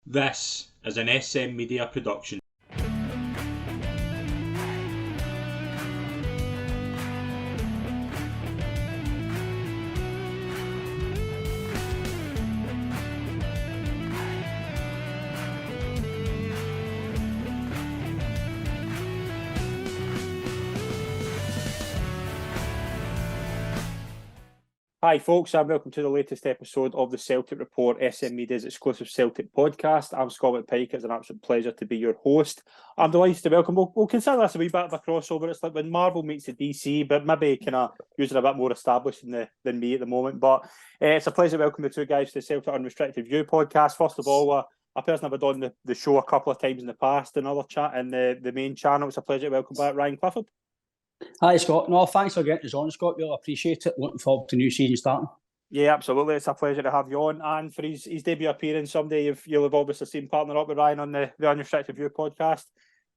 This is an SM Media production. Hi folks, and welcome to the latest episode of the Celtic Report, SM Media's exclusive Celtic podcast. I'm Scott Pike. It's an absolute pleasure to be your host. I'm delighted to welcome, we'll consider this a wee bit of a crossover. It's like when Marvel meets the DC, but maybe kind of using a bit more established than me at the moment. But it's a pleasure to welcome the two guys to the Celtic Unrestricted View podcast. First of all, a person I've done the show a couple of times in the past, another chat in the main channel. It's a pleasure to welcome back Ryan Clifford. Hi Scott, no thanks for getting us on, Scott, really appreciate it, looking forward to new season starting. Yeah, absolutely, it's a pleasure to have you on, and for his debut appearance someday you'll have obviously seen partner up with Ryan on the Unrestricted View podcast.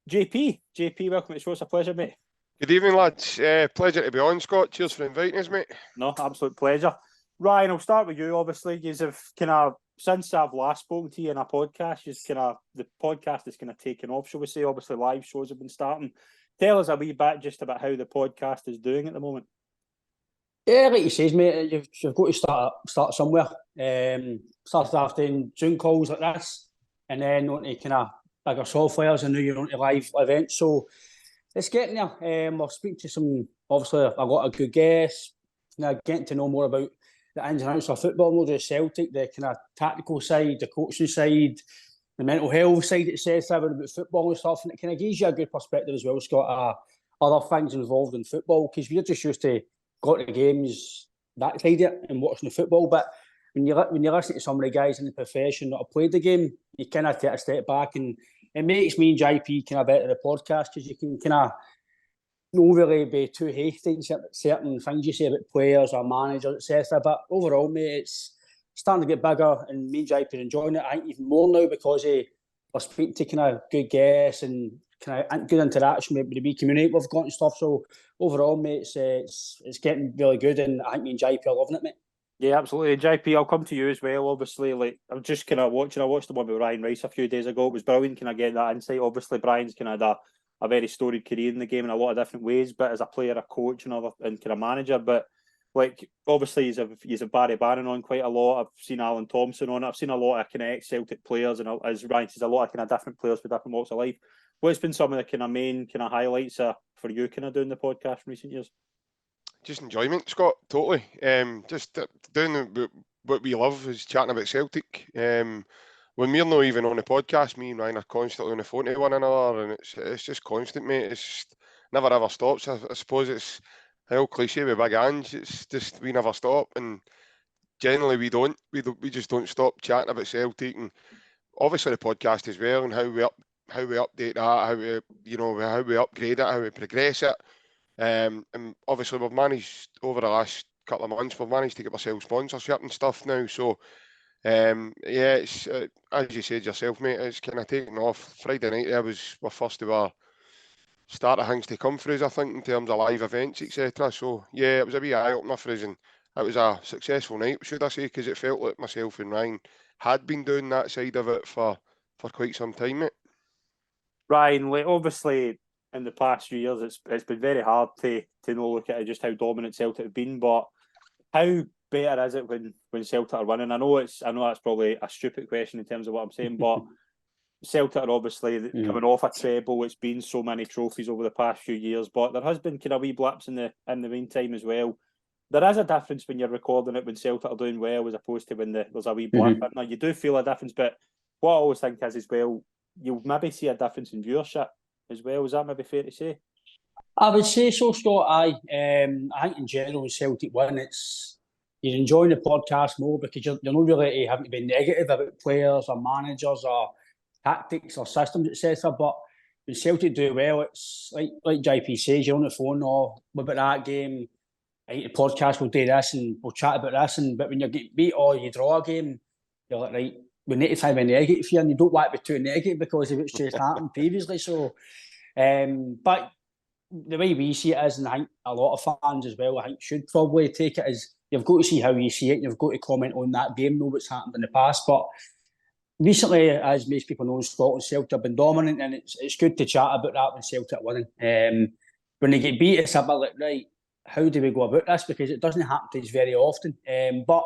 JP, welcome to the show, it's a pleasure, mate. Good evening, lads. Pleasure to be on, Scott. Cheers for inviting us, mate. No, absolute pleasure. Ryan, I'll start with you. Obviously, you've kind of, since I've last spoken to you in a podcast, the podcast is kind of taken off, shall we say. Obviously, live shows have been starting. Tell us a wee bit just about how the podcast is doing at the moment. Yeah, like you says, mate, you've got to start somewhere. Started off doing Zoom calls like this, and then on to kind of bigger softwares, and now you're on to live events. So it's getting there. We're speaking to some, obviously, a lot of good guests, getting to know more about the ins and outs of football, not just Celtic, the kind of tactical side, the coaching side, the mental health side, etc., about football and stuff, and it kind of gives you a good perspective as well, Scott, other things involved in football, because we're just used to going to games, that side of it, and watching the football, but when you listen to some of the guys in the profession that have played the game, you kind of take a step back, and it makes me and JP kind of better the podcast, because you can kind of not really be too hasty in certain things you say about players or managers, etc., but overall, mate, it's starting to get bigger, and me and JP are enjoying it, I think, even more now, because we're speaking to kind of good guests and kind of good interaction with the wee community we've got and stuff. So overall, mate, it's getting really good, and I think me and JP are loving it, mate. Yeah, absolutely. JP, I'll come to you as well. Obviously, like I'm just kind of watching. I watched the one with Ryan Rice a few days ago. It was brilliant. Can I get that insight? Obviously, Brian's kind of had a very storied career in the game in a lot of different ways, but as a player, a coach, and kind of manager. But like obviously, he's a Barry Bannon on quite a lot. I've seen Alan Thompson on it. I've seen a lot of kind of ex-Celtic players, and as Ryan says, a lot of kind of different players for different walks of life. What's been some of the kind of main kind of highlights for you kind of doing the podcast in recent years? Just enjoyment, Scott, totally. Just doing what we love is chatting about Celtic. When we're not even on the podcast, me and Ryan are constantly on the phone to one another, and it's just constant, mate. It's just never ever stops. I suppose it's the old cliche with Big Ange. It's just we never stop, and generally we don't. We just don't stop chatting about Celtic, and obviously the podcast as well, and how we update that, how we upgrade it, how we progress it. And obviously we've managed over the last couple of months, we've managed to get ourselves sponsorship and stuff now. So it's as you said yourself, mate, it's kind of taken off. Friday night there was our first of our start of things to come for us, I think, in terms of live events, etc. So yeah, it was a wee eye opener for us, and it was a successful night, should I say, because it felt like myself and Ryan had been doing that side of it for quite some time, mate. Ryan, like obviously in the past few years, it's been very hard to look at just how dominant Celtic have been, but how better is it when Celtic are winning? I know that's probably a stupid question in terms of what I'm saying, but Celtic are obviously coming off a treble. It's been so many trophies over the past few years, but there has been kind of wee blips in the meantime as well. There is a difference when you're recording it when Celtic are doing well as opposed to when there's a wee blip. Now you do feel a difference, but what I always think is as well, you'll maybe see a difference in viewership as well. Is that maybe fair to say? I would say so, Scott. I think in general, when Celtic win, you're enjoying the podcast more because you're not really having to be negative about players or managers or tactics or systems, etc. But when Celtic do well, it's like JP says, you're on the phone, what about that game? I think the podcast will do this and we'll chat about this. But when you get beat or you draw a game, you're like, right, we need to find a negative here, and you don't want to be too negative because of what's just happened previously. So, but the way we see it is, and I think a lot of fans as well, I think should probably take it as you've got to see how you see it, you've got to comment on that game, know what's happened in the past. But recently, as most people know, Scotland, Celtic have been dominant, and it's good to chat about that when Celtic are winning. When they get beat, it's a bit like, right, how do we go about this? Because it doesn't happen to us very often. But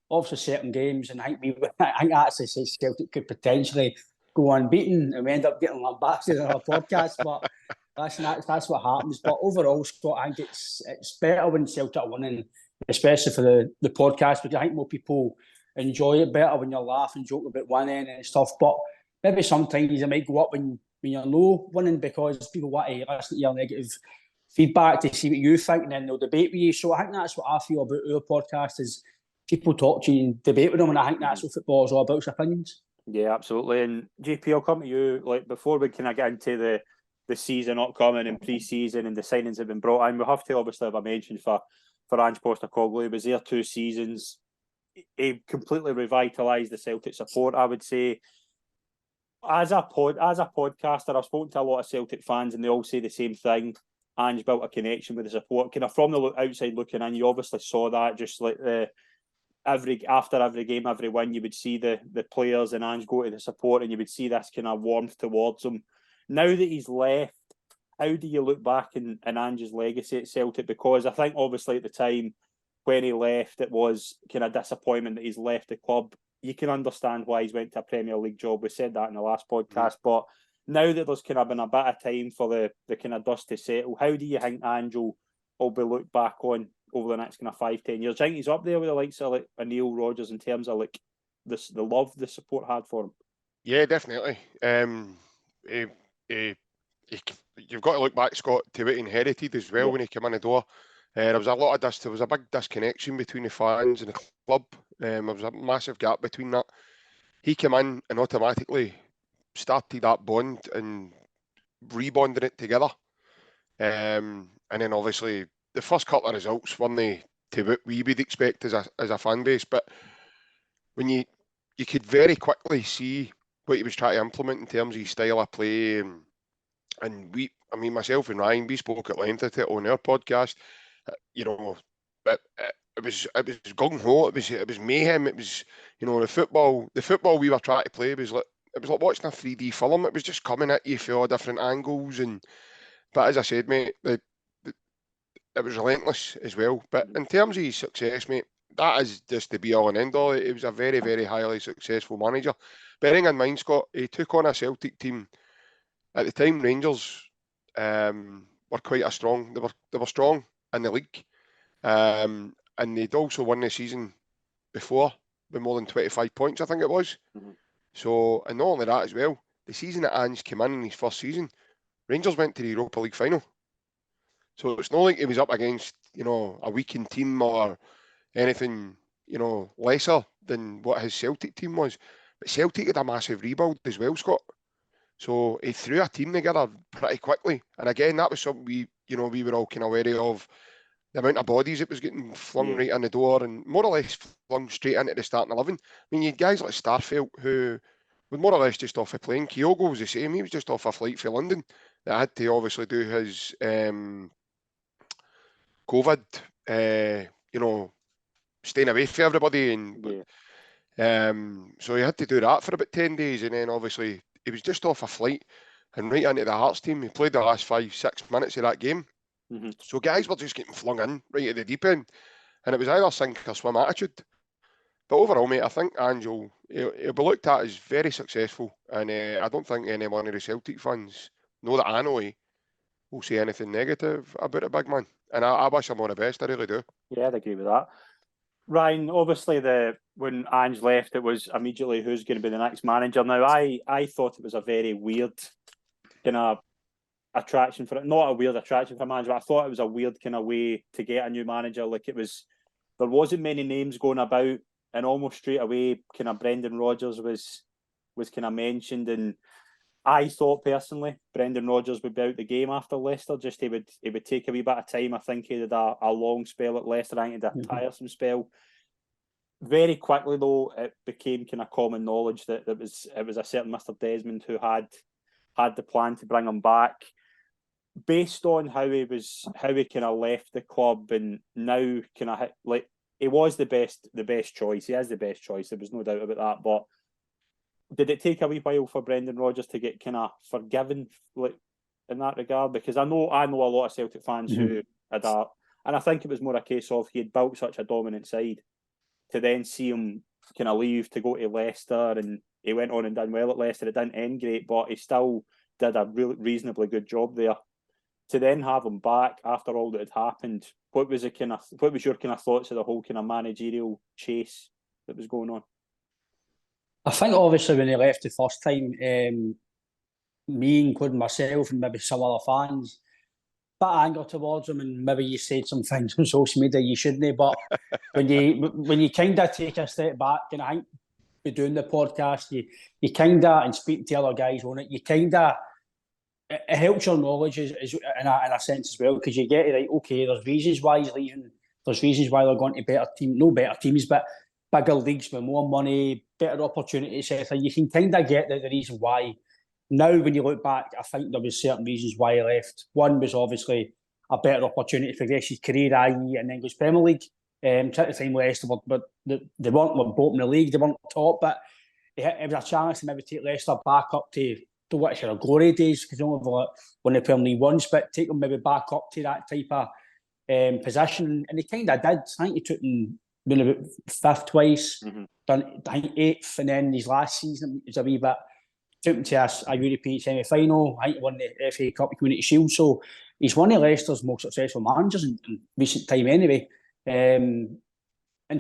obviously, certain games, and I think I actually say Celtic could potentially go unbeaten, and we end up getting lambasted on our podcast. But that's what happens. But overall, Scott, I think it's better when Celtic are winning, especially for the podcast, because I think more people enjoy it better when you laugh and joke about winning and stuff. But maybe sometimes it might go up when you're low winning, because people want to listen to your negative feedback to see what you think, and then they'll debate with you. So I think that's what I feel about our podcast, is people talk to you and debate with them, and I think that's what football is all about, opinions. Yeah, absolutely. And JP, I'll come to you. Like, before we kind of get into the season upcoming and pre-season and the signings that have been brought in, we have to obviously have a mention for Ange Postecoglou. He was there 2 seasons. He completely revitalised the Celtic support, I would say. As a podcaster, I've spoken to a lot of Celtic fans, and they all say the same thing. Ange built a connection with the support. Kind of from the outside looking in, you obviously saw that. Just like after every game, every win, you would see the players and Ange go to the support, and you would see this kind of warmth towards them. Now that he's left, how do you look back in Ange's legacy at Celtic? Because I think obviously at the time when he left, it was kind of disappointment that he's left the club. You can understand why he's went to a Premier League job. We said that in the last podcast, but now that there's kind of been a bit of time for the kind of dust to settle, how do you think Ange will be looked back on over the next kind of 5-10 years? I think he's up there with the likes of like Neil Rodgers in terms of like the love the support had for him. Yeah, definitely. You've got to look back, Scott, to what he inherited as well when he came in the door. There was a big disconnection between the fans and the club. There was a massive gap between that. He came in and automatically started that bond and rebonding it together. And then obviously the first couple of results weren't to what we would expect as a fan base, but when you could very quickly see what he was trying to implement in terms of his style of play, and myself and Ryan, we spoke at length at it on our podcast. You know, it was gung ho. It was mayhem. It was, the football we were trying to play was like, it was like watching a 3D film. It was just coming at you from all different angles, but as I said, mate, it was relentless as well. But in terms of his success, mate, that is just the be all and end all. He was a very, very highly successful manager. Bearing in mind, Scott, he took on a Celtic team at the time. Rangers were quite strong. They were strong in the league, and they'd also won the season before with more than 25 points, I think it was. So, and not only that as well, the season that Ange came in his first season, Rangers went to the Europa League final. So it's not like he was up against, a weakened team or anything, lesser than what his Celtic team was. But Celtic had a massive rebuild as well, Scott. So he threw a team together pretty quickly. And again, that was something we were all kind of wary of. The amount of bodies it was getting flung right in the door and more or less flung straight into the starting 11. I mean, you had guys like Starfelt who were more or less just off a plane. Kyogo was the same. He was just off a flight for London. That had to obviously do his COVID, staying away from everybody. And so he had to do that for about 10 days. And then obviously he was just off a flight and right into the Hearts team. He played the last 5-6 minutes of that game. So guys were just getting flung in right at the deep end, and it was either sink or swim attitude. But overall, mate, I think Angel he'll be looked at as very successful, and I don't think any one of the Celtic fans know that I know will say anything negative about a big man. And I wish him all the best. I really do. Yeah, I'd agree with that. Ryan, obviously when Ange left, it was immediately who's going to be the next manager. Now, I thought it was a very weird kind of attraction for it. Not a weird attraction for a manager, but I thought it was a weird kind of way to get a new manager. Like there wasn't many names going about, and almost straight away, kind of Brendan Rodgers was kind of mentioned. And I thought personally, Brendan Rodgers would be out the game after Leicester. Just he would take a wee bit of time. I think he had a long spell at Leicester. I think he had a tiresome spell. Very quickly though, it became kind of common knowledge that it was a certain Mr. Desmond who had the plan to bring him back. Based on how he kind of left the club, and now kind of like he was the best choice. He is the best choice. There was no doubt about that. But did it take a wee while for Brendan Rodgers to get kind of forgiven, like, in that regard? Because I know a lot of Celtic fans who had and I think it was more a case of he had built such a dominant side, to then see him kind of leave to go to Leicester, and he went on and done well at Leicester. It didn't end great, but he still did a really reasonably good job there. To then have him back after all that had happened, what was your kind of thoughts of the whole kind of managerial chase that was going on? I think obviously when he left the first time, me, including myself and maybe some other fans, bit of anger towards him, and maybe you said some things on social media you shouldn't. But when you kind of take a step back, and I think by doing the podcast, you kind of, and speak to other guys on it, you kind of, it helps your knowledge in a sense as well, because you get it right. Okay, there's reasons why he's leaving. There's reasons why they're going to better teams, but bigger leagues with more money, better opportunities, etc. You can kind of get the reason why. Now, when you look back, I think there was certain reasons why he left. One was obviously a better opportunity to progress his career, i.e. in the English Premier League. At the time, Leicester but they weren't bottom of the league, they weren't top, but it was a chance to maybe take Leicester back up to what their glory days, because they only won the Premier League once, but take them maybe back up to that type of position. And they kind of did. I think he took them about fifth twice, done I think eighth, and then his last season was a wee bit, took him to a European semi-final. I think he won the FA Cup Community Shield. So he's one of Leicester's most successful managers in recent time anyway. And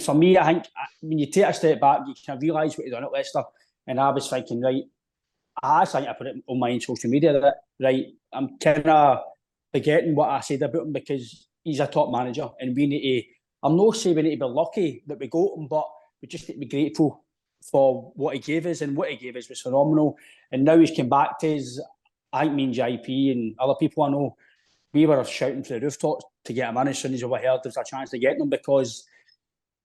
for me, I think when you take a step back, you can realise what he's done at Leicester. And I was thinking, right, I think I put it on my social media that, right, I'm kind of forgetting what I said about him, because he's a top manager, and we need to, I'm not saying we need to be lucky that we got him, but we just need to be grateful for what he gave us, and what he gave us was phenomenal. And now he's come back to us. I think me and JP and other people I know, we were shouting from the rooftops to get him in as soon as we heard there's a chance to get him, because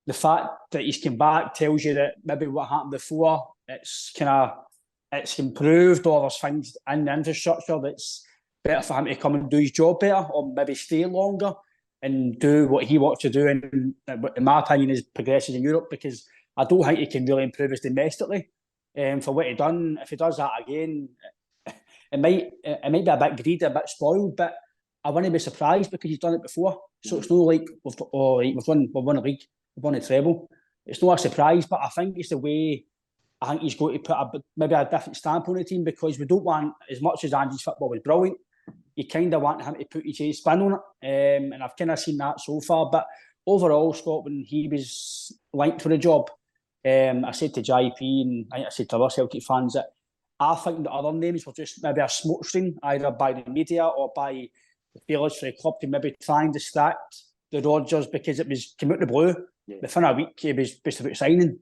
the fact that he's come back tells you that maybe what happened before, it's improved, or there's things in the infrastructure that's better for him to come and do his job better, or maybe stay longer and do what he wants to do, and in my opinion is progresses in Europe, because I don't think he can really improve us domestically. For what he done, if he does that again, it might be a bit greedy, a bit spoiled, but I wouldn't be surprised, because he's done it before. So it's not like we've won a league, we've won a treble. It's not a surprise, but I think it's the way. I think he's going to put maybe a different stamp on the team, because we don't want, as much as Andy's football was brilliant, you kind of want him to put his spin on it. And I've kind of seen that so far. But overall, Scott, when he was linked for the job, I said to JP, and I said to other Celtic fans, that I think the other names were just maybe a smokescreen, either by the media or by the feelers for the club, to maybe try and distract the Rodgers, because it was came out the blue. Yeah. Within a week, he was just about signing.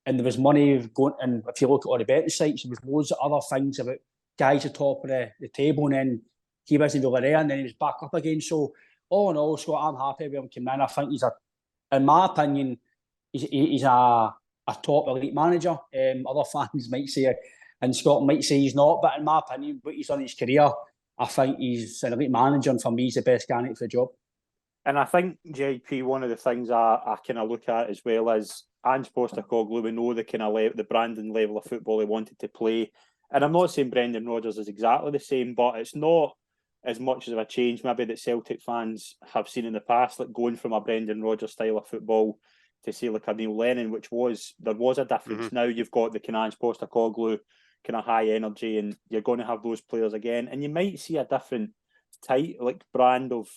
And there was money going, and if you look at all the betting sites, there was loads of other things about guys at the top of the table, and then he wasn't really there, and then he was back up again. So all in all, Scott, I'm happy with him coming in. I think in my opinion, he's a top elite manager. Other fans might say, and Scott might say he's not, but in my opinion, what he's done in his career, I think he's an elite manager, and for me, he's the best candidate for the job. And I think, JP, one of the things I kind of look at as well is Ange Postecoglou. We know the kind of the branding level of football he wanted to play. And I'm not saying Brendan Rodgers is exactly the same, but it's not as much of a change maybe that Celtic fans have seen in the past, like going from a Brendan Rodgers style of football to say like a Neil Lennon, there was a difference. Mm-hmm. Now you've got the kind of Ange Postecoglou kind of high energy, and you're going to have those players again. And you might see a different type, like brand of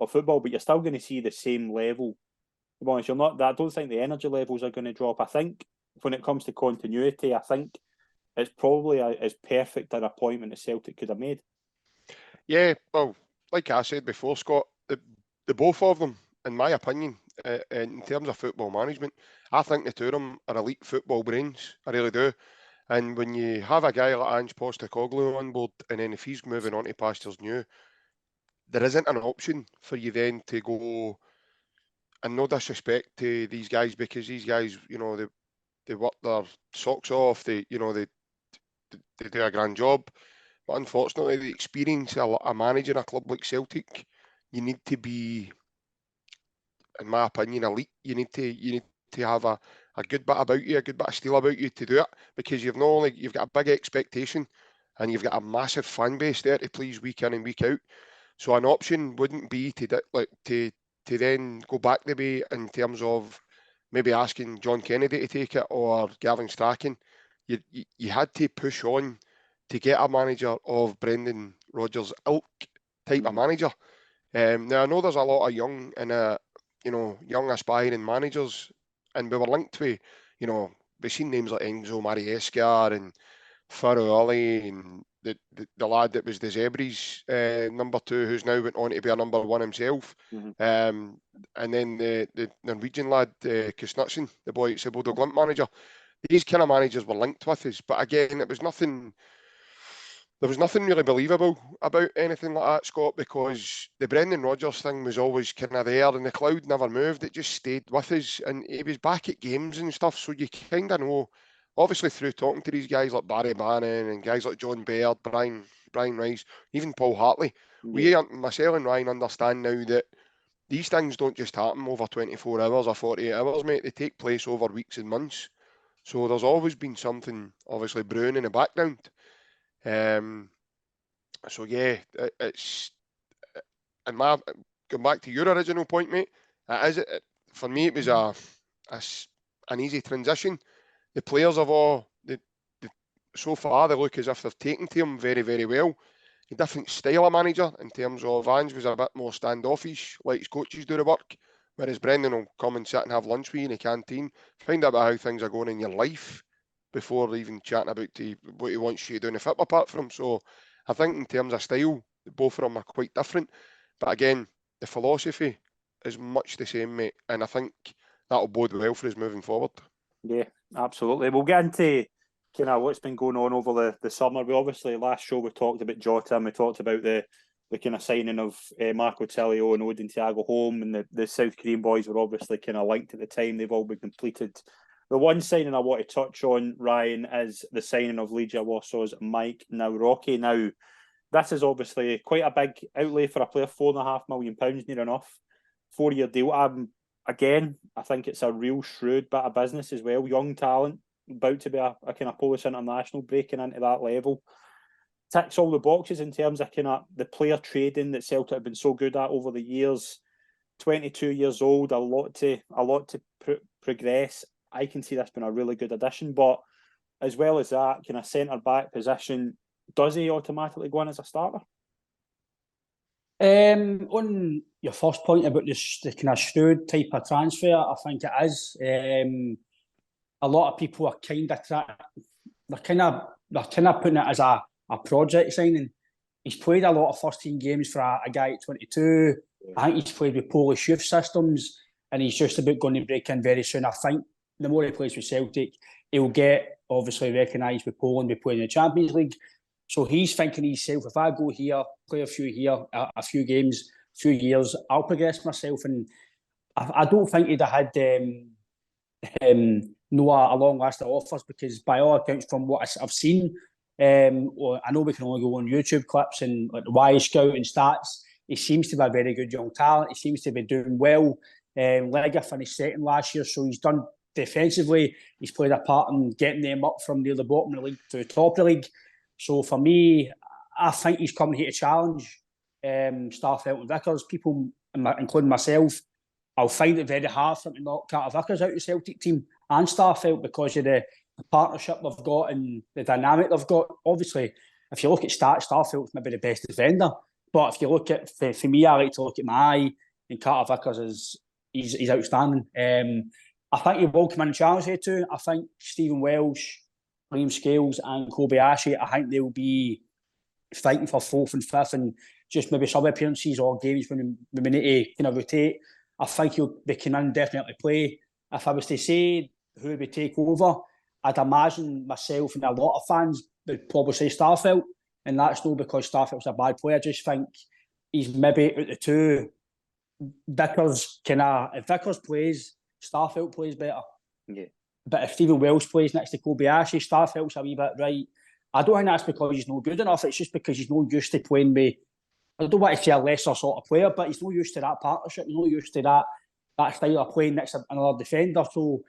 football, but you're still going to see the same level. To be honest, you're not. I don't think the energy levels are going to drop. I think when it comes to continuity, I think it's probably as perfect an appointment as Celtic could have made. Yeah, well, like I said before, Scott, the both of them, in my opinion, in terms of football management, I think the two of them are elite football brains. I really do. And when you have a guy like Ange Postecoglou on board, and then if he's moving on to pastures new, there isn't an option for you then to go, and no disrespect to these guys, because these guys, you know, they work their socks off, they do a grand job, but unfortunately the experience of managing a club like Celtic, you need to be, in my opinion, elite. You need to have a a good bit about you, a good bit of steel about you to do it, because you've got a big expectation and you've got a massive fan base there to please week in and week out. So an option wouldn't be to then go back the way in terms of maybe asking John Kennedy to take it or Gavin Strachan. You had to push on to get a manager of Brendan Rodgers' ilk type of manager. Now I know there's a lot of young aspiring managers, and we were linked with, we've seen names like Enzo Mariesca and Farrelly and the lad that was the Zebras number 2, who's now went on to be a number 1 himself. And then the Norwegian lad, Knutsen, the boy at Bodo Glimt manager. These kind of managers were linked with us, but again, there was nothing really believable about anything like that, Scott, because the Brendan Rodgers thing was always kind of there and the cloud never moved. It just stayed with us, and he was back at games and stuff, so you kind of know, obviously through talking to these guys like Barry Bannon and guys like John Baird, Brian Rice, even Paul Hartley, myself and Ryan understand now that these things don't just happen over 24 hours or 48 hours, mate. They take place over weeks and months. So there's always been something obviously brewing in the background. So yeah, it's, and going back to your original point, mate, for me it was an easy transition. The players have all, so far they look as if they've taken to him very, very well. A different style of manager in terms of Ange was a bit more standoffish, like his coaches do the work, whereas Brendan will come and sit and have lunch with you in the canteen, find out about how things are going in your life before even chatting about what he wants you to do in the football apart from. So I think in terms of style, both of them are quite different. But again, the philosophy is much the same, mate, and I think that'll bode well for us moving forward. Yeah, absolutely. We'll get into kind of what's been going on over the summer. We obviously, last show we talked about Jota, and we talked about the kind of signing of Marco Tilio and Odin Thiago home, and the South Korean boys were obviously kind of linked at the time. They've all been completed. The one signing I want to touch on, Ryan, is the signing of Legia Warsaw's Mike Nawrocki. Now, this is obviously quite a big outlay for a player, £4.5 million, near enough. 4-year deal. Again, I think it's a real shrewd bit of business as well. Young talent, about to be a kind of Polish international, breaking into that level. Ticks all the boxes in terms of kind of the player trading that Celtic have been so good at over the years. 22 years old, a lot to progress. I can see that's been a really good addition, but as well as that, kind of centre-back position, does he automatically go in as a starter? On your first point about the kind of shrewd type of transfer, I think it is. A lot of people are kind of putting it as a project signing. He's played a lot of first team games for a guy at 22. I think he's played with Polish youth systems, and he's just about going to break in very soon. I think the more he plays with Celtic, he'll get obviously recognised with Poland. We play in the Champions League. So he's thinking himself, if I go here, play a few games, a few years, I'll progress myself. And I don't think he'd have had a long list of offers, because by all accounts, from what I've seen, I know we can only go on YouTube clips and like the Y Scout and stats. He seems to be a very good young talent. He seems to be doing well. Lega finished second last year, so he's done defensively. He's played a part in getting them up from near the bottom of the league to the top of the league. So for me, I think he's coming here to challenge Starfelt and Vickers. People, including myself, I'll find it very hard for him to knock Carter Vickers out of the Celtic team and Starfelt because of the partnership they've got and the dynamic they've got. Obviously, if you look at stats, Starfelt's maybe the best defender. But if you look at, for me, I like to look at my eye, and Carter Vickers he's outstanding. I think he will come in and challenge here too. I think Stephen Welsh, Liam Scales and Kobayashi, I think they'll be fighting for 4th and 5th and just maybe sub appearances or games when we need to kind of rotate. I think they can indefinitely play. If I was to say who would take over, I'd imagine myself and a lot of fans would probably say Starfelt, and that's not because Starfelt's a bad player. I just think he's maybe out the two. If Vickers plays, Starfelt plays better. Yeah. But if Stephen Welsh plays next to Kobayashi, Starfelt's a wee bit right. I don't think that's because he's not good enough. It's just because he's not used to playing with, I don't want to say a lesser sort of player, but he's not used to that partnership. He's not used to that style of playing next to another defender. So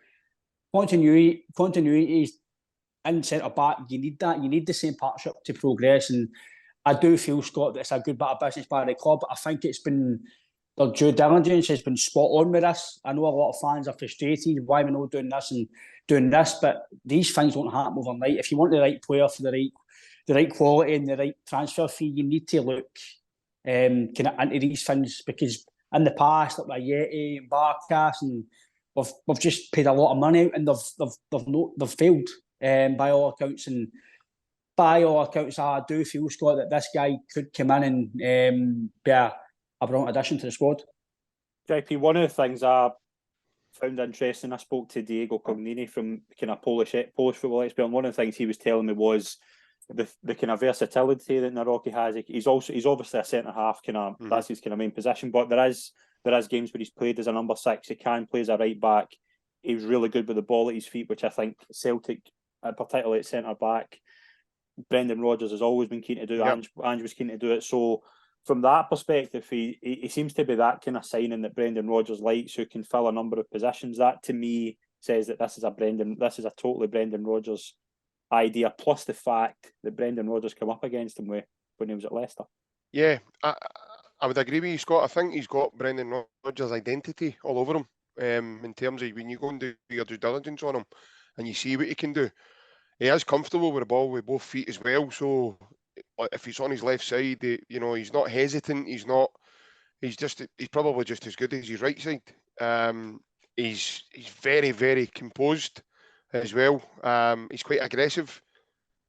continuity is in centre back. You need that. You need the same partnership to progress. And I do feel, Scott, that it's a good bit of business by the club. I think it's been their due diligence has been spot on with this. I know a lot of fans are frustrated. Why we're not doing this and doing this, but these things don't happen overnight. If you want the right player for the right quality and the right transfer fee, you need to look kind of into these things, because in the past, like Yeti and Barkas, and we've just paid a lot of money out and they've failed by all accounts. And by all accounts, I do feel, Scott, that this guy could come in and be a brilliant addition to the squad. JP, one of the things I found interesting, I spoke to Diego Cognini from kind of Polish football expert, and one of the things he was telling me was the kind of versatility that Naroki has. He's obviously a centre half, that's his kind of main position, but there is games where he's played as a number 6. He can play as a right back. He was really good with the ball at his feet, which I think Celtic, particularly at centre back, Brendan Rodgers has always been keen to do. Yep. Ange was keen to do it. So from that perspective, he seems to be that kind of signing that Brendan Rodgers likes, who can fill a number of positions. That to me says that this is a totally Brendan Rodgers idea, plus the fact that Brendan Rodgers came up against him when he was at Leicester. Yeah, I would agree with you, Scott. I think he's got Brendan Rodgers' identity all over him, in terms of when you go and do your due diligence on him and you see what he can do. He is comfortable with the ball with both feet as well. So if he's on his left side, he's not hesitant. He's probably just as good as his right side. He's very, very composed as well. He's quite aggressive,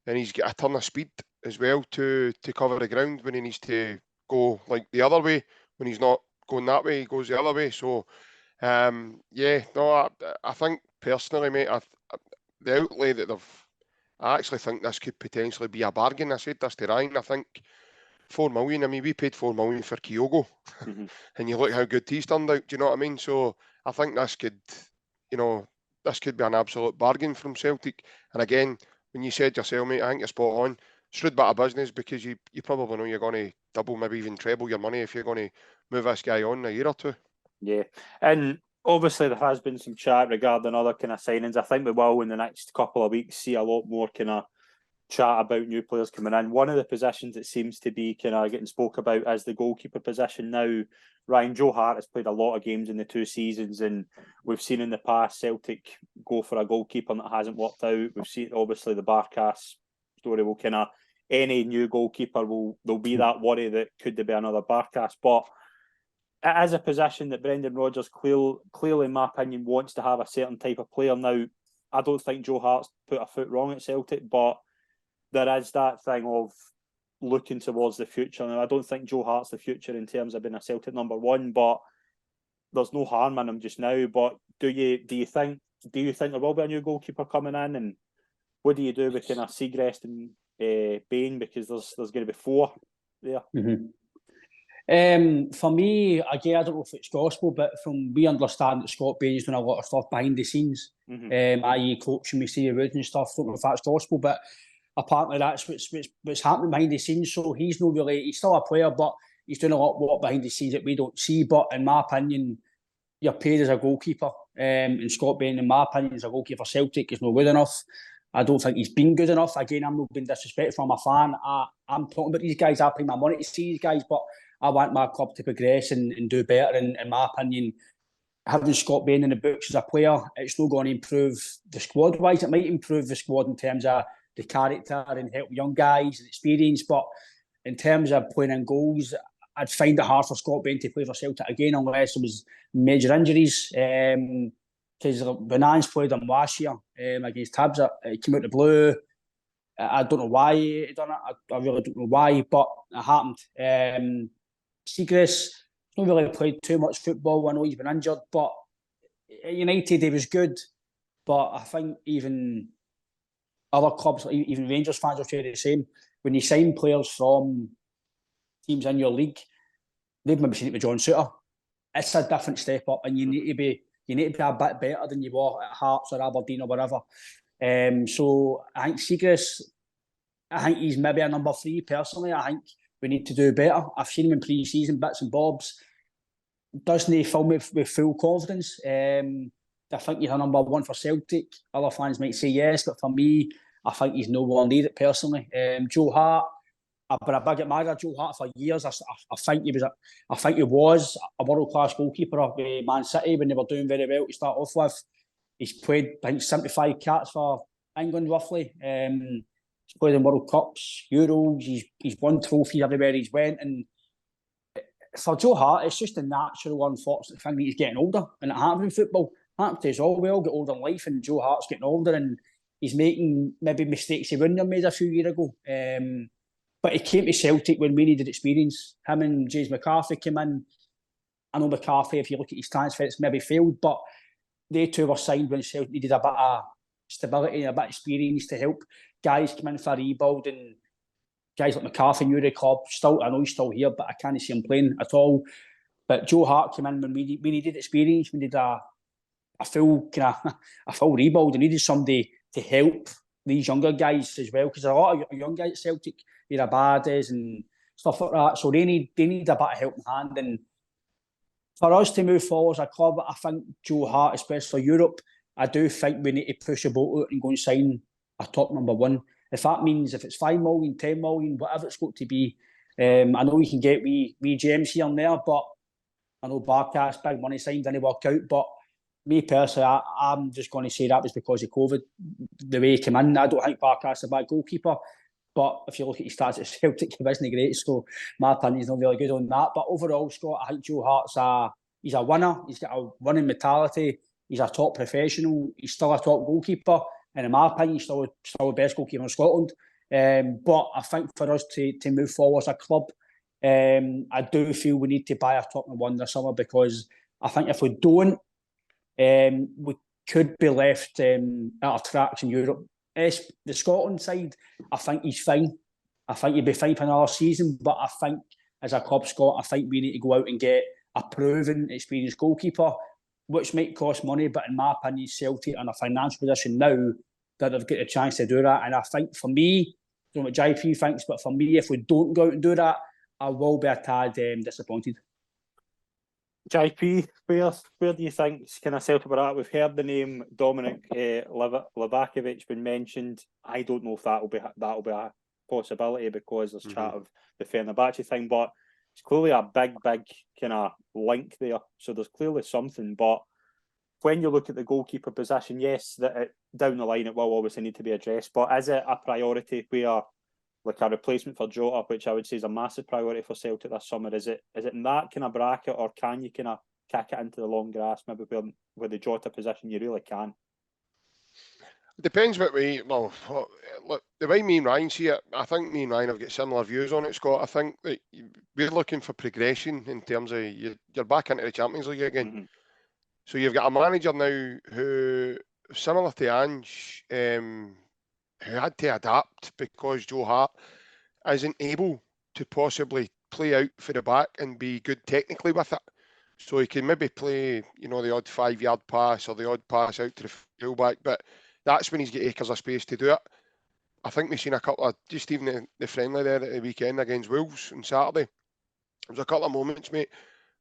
and he's got a ton of speed as well to cover the ground when he needs to go like the other way. When he's not going that way, he goes the other way. So I think personally, mate, the outlay that I actually think this could potentially be a bargain. I said this to Ryan. I think 4 million. I mean, we paid 4 million for Kyogo, and you look how good he's turned out. Do you know what I mean? So I think this could be an absolute bargain from Celtic. And again, when you said yourself, mate, I think you're spot on. Shrewd bit of business, because you probably know you're going to double, maybe even treble your money if you're going to move this guy on in a year or two. Yeah, and obviously there has been some chat regarding other kind of signings. I think we will in the next couple of weeks see a lot more kind of chat about new players coming in. One of the positions that seems to be kind of getting spoke about is the goalkeeper position now. Ryan, Joe Hart has played a lot of games in the 2 seasons, and we've seen in the past Celtic go for a goalkeeper that hasn't worked out. We've seen obviously the Barkas story will kind of, any new goalkeeper there'll be that worry that could there be another Barkas, but it is a position that Brendan Rodgers clearly, in my opinion, wants to have a certain type of player. Now, I don't think Joe Hart's put a foot wrong at Celtic, but there is that thing of looking towards the future. Now, I don't think Joe Hart's the future in terms of being a Celtic number 1, but there's no harm in him just now. But do you think there will be a new goalkeeper coming in, and what do you do with kind of Seagrest and Bain, because there's going to be 4 there? For me, again, I don't know if it's gospel, but from we understand that Scott Bain's doing a lot of stuff behind the scenes, i.e. coaching me, see the and stuff. Don't know if that's gospel, but apparently that's what's happening behind the scenes. So he's still a player, but he's doing a lot behind the scenes that we don't see. But in my opinion, you're paid as a goalkeeper, and Scott Bain, in my opinion, as a goalkeeper for Celtic, is not good enough. I don't think he's been good enough. Again, I'm not being disrespectful. I'm a fan. I'm talking about these guys. I pay my money to see these guys, but I want my club to progress and do better. And in my opinion, having Scott Bain in the books as a player, it's not going to improve the squad-wise. It might improve the squad in terms of the character and help young guys and experience. But in terms of playing in goals, I'd find it hard for Scott Bain to play for Celtic again unless there was major injuries. Because when Ange played him last year against Tabs, it came out the blue. I don't know why he done it. I really don't know why, but it happened. Seagrass not really played too much football. I know he's been injured, but at United he was good. But I think even other clubs, even Rangers fans will say the same. When you sign players from teams in your league, they've maybe seen it with John Souttar. It's a different step up, and you need to be a bit better than you were at Hearts or Aberdeen or whatever. So I think Seagrass, I think he's maybe a number 3 personally. I think we need to do better. I've seen him in pre-season bits and bobs. Doesn't he fill me with full confidence? I think he's a number one for Celtic. Other fans might say yes, but for me, I think he's no one near it personally. Joe Hart, I've been a big admirer of Joe Hart for years. I think he was a world class goalkeeper of Man City when they were doing very well to start off with. He's played, I think, 75 caps for England roughly. He's played in World Cups, Euros. He's won trophies everywhere he's went. And for Joe Hart, it's just a natural, unfortunate thing that he's getting older, and it happens in football. It happens to us all. We all get older in life, and Joe Hart's getting older, and he's making maybe mistakes he wouldn't have made a few years ago. But he came to Celtic when we needed experience. Him and James McCarthy came in. I know McCarthy, if you look at his transfer, it's maybe failed, but they two were signed when Celtic needed a bit of stability and a bit of experience to help guys come in for a rebuild. And guys like McCarthy knew the club. I know he's still here, but I can't see him playing at all. But Joe Hart came in when we needed experience. We needed a full rebuild. We needed somebody to help these younger guys as well, because there are a lot of young guys at Celtic, Abades and stuff like that. So they need a bit of help in hand. And for us to move forward as a club, I think Joe Hart, especially for Europe, I do think we need to push a boat out and go and sign a top number one. If that means if it's 5 million, 10 million, whatever it's got to be. I know you can get wee gems here and there, but I know Barkas, big money signed, didn't work out. But me personally, I'm just going to say that was because of COVID, the way he came in. I don't think Barkas is a bad goalkeeper. But if you look at his stats at Celtic, he wasn't great. So my opinion's not really good on that. But overall, Scott, I think Joe Hart's he's a winner. He's got a winning mentality. He's a top professional. He's still a top goalkeeper. And in my opinion, he's still the best goalkeeper in Scotland. But I think for us to move forward as a club, I do feel we need to buy a top one this summer, because I think if we don't, we could be left out of tracks in Europe. The Scotland side, I think he's fine. I think he'll be fine for another season. But I think as a club, Scott, I think we need to go out and get a proven, experienced goalkeeper, which might cost money. But in my opinion, Celtic are in a financial position now that they've got a chance to do that. And I think for me, I don't know what JP thinks, but for me, if we don't go out and do that, I will be a tad disappointed. JP, where do you think kind of Celtic are at? We've heard the name Dominic Livakovic been mentioned. I don't know if that'll be a possibility, because there's chat of the Fenerbahce thing, but it's clearly a big kind of link there. So there's clearly something. But when you look at the goalkeeper position, yes, down the line it will obviously need to be addressed. But is it a priority where, like a replacement for Jota, which I would say is a massive priority for Celtic this summer? Is it in that kind of bracket, or can you kind of kick it into the long grass, maybe where the Jota position you really can? It depends what way. Well, look, the way me and Ryan see it, I think me and Ryan have got similar views on it, Scott. I think that we're looking for progression in terms of you're back into the Champions League again. Mm-hmm. So you've got a manager now who, similar to Ange, who had to adapt because Joe Hart isn't able to possibly play out for the back and be good technically with it. So he can maybe play, the odd 5-yard pass or the odd pass out to the fullback, but that's when he's got acres of space to do it. I think we've seen a couple of, just even the friendly there at the weekend against Wolves on Saturday, there was a couple of moments, mate,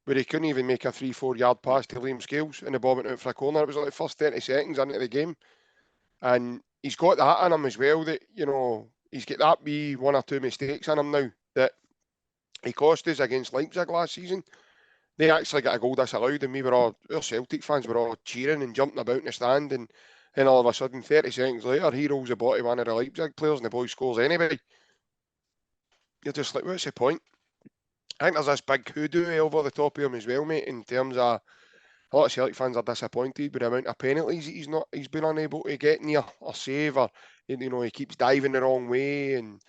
where he couldn't even make a 3-4 yard pass to Liam Scales and the ball went out for a corner. It was like the first 30 seconds into the game. And he's got that in him as well, that, he's got that wee 1 or 2 mistakes in him now that he cost us against Leipzig last season. They actually got a goal disallowed, and our Celtic fans were all cheering and jumping about in the stand, and all of a sudden, 30 seconds later, he rolls the ball to one of the Leipzig players and the boy scores anyway. You're just like, what's the point? I think there's this big hoodoo over the top of him as well, mate, in terms of a lot of Celtic fans are disappointed with the amount of penalties he's been unable to get near or save, or he keeps diving the wrong way. And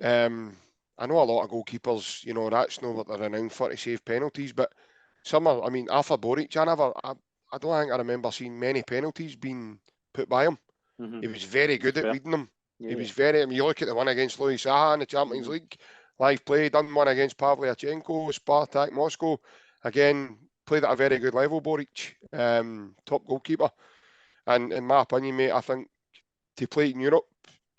I know a lot of goalkeepers, that's not what they're renowned for, to save penalties. But Arthur Boric, I don't think I remember seeing many penalties being put by him. Mm-hmm. He was very good at reading them. Yeah. He was very. You look at the one against Louis Saha in the Champions League, live play, done one against Pavlyuchenko, Spartak Moscow. Again, played at a very good level, Boric, top goalkeeper. And in my opinion, mate, I think to play in Europe,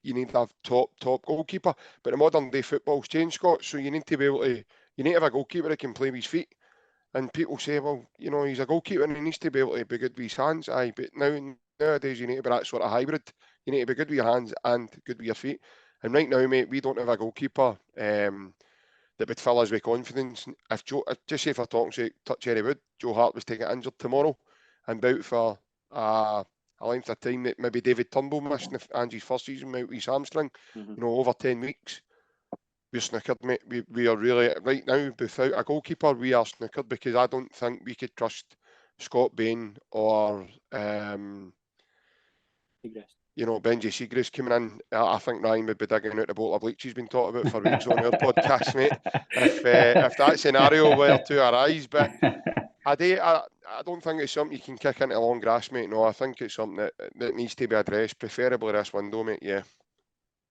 you need to have top goalkeeper. But the modern day football's changed, Scott, so you need to have a goalkeeper that can play with his feet. And people say, well, you know, he's a goalkeeper and he needs to be able to be good with his hands. Aye, but nowadays you need to be that sort of hybrid. You need to be good with your hands and good with your feet. And right now, mate, we don't have a goalkeeper that would fill us with confidence. If just say for talking to touch any wood, Joe Hart was to get injured tomorrow and out for a length of time that maybe David Turnbull missed in Angie's first season out with his hamstring, you know, over 10 weeks. We're snookered, mate. We are really, right now, without a goalkeeper, we are snookered because I don't think we could trust Scott Bain or, you know, Benji Seagrass coming in. I think Ryan would be digging out the bottle of bleach he's been talking about for weeks on our podcast, mate. If that scenario were to arise, but I don't think it's something you can kick into long grass, mate. No, I think it's something that needs to be addressed, preferably this window, mate. Yeah.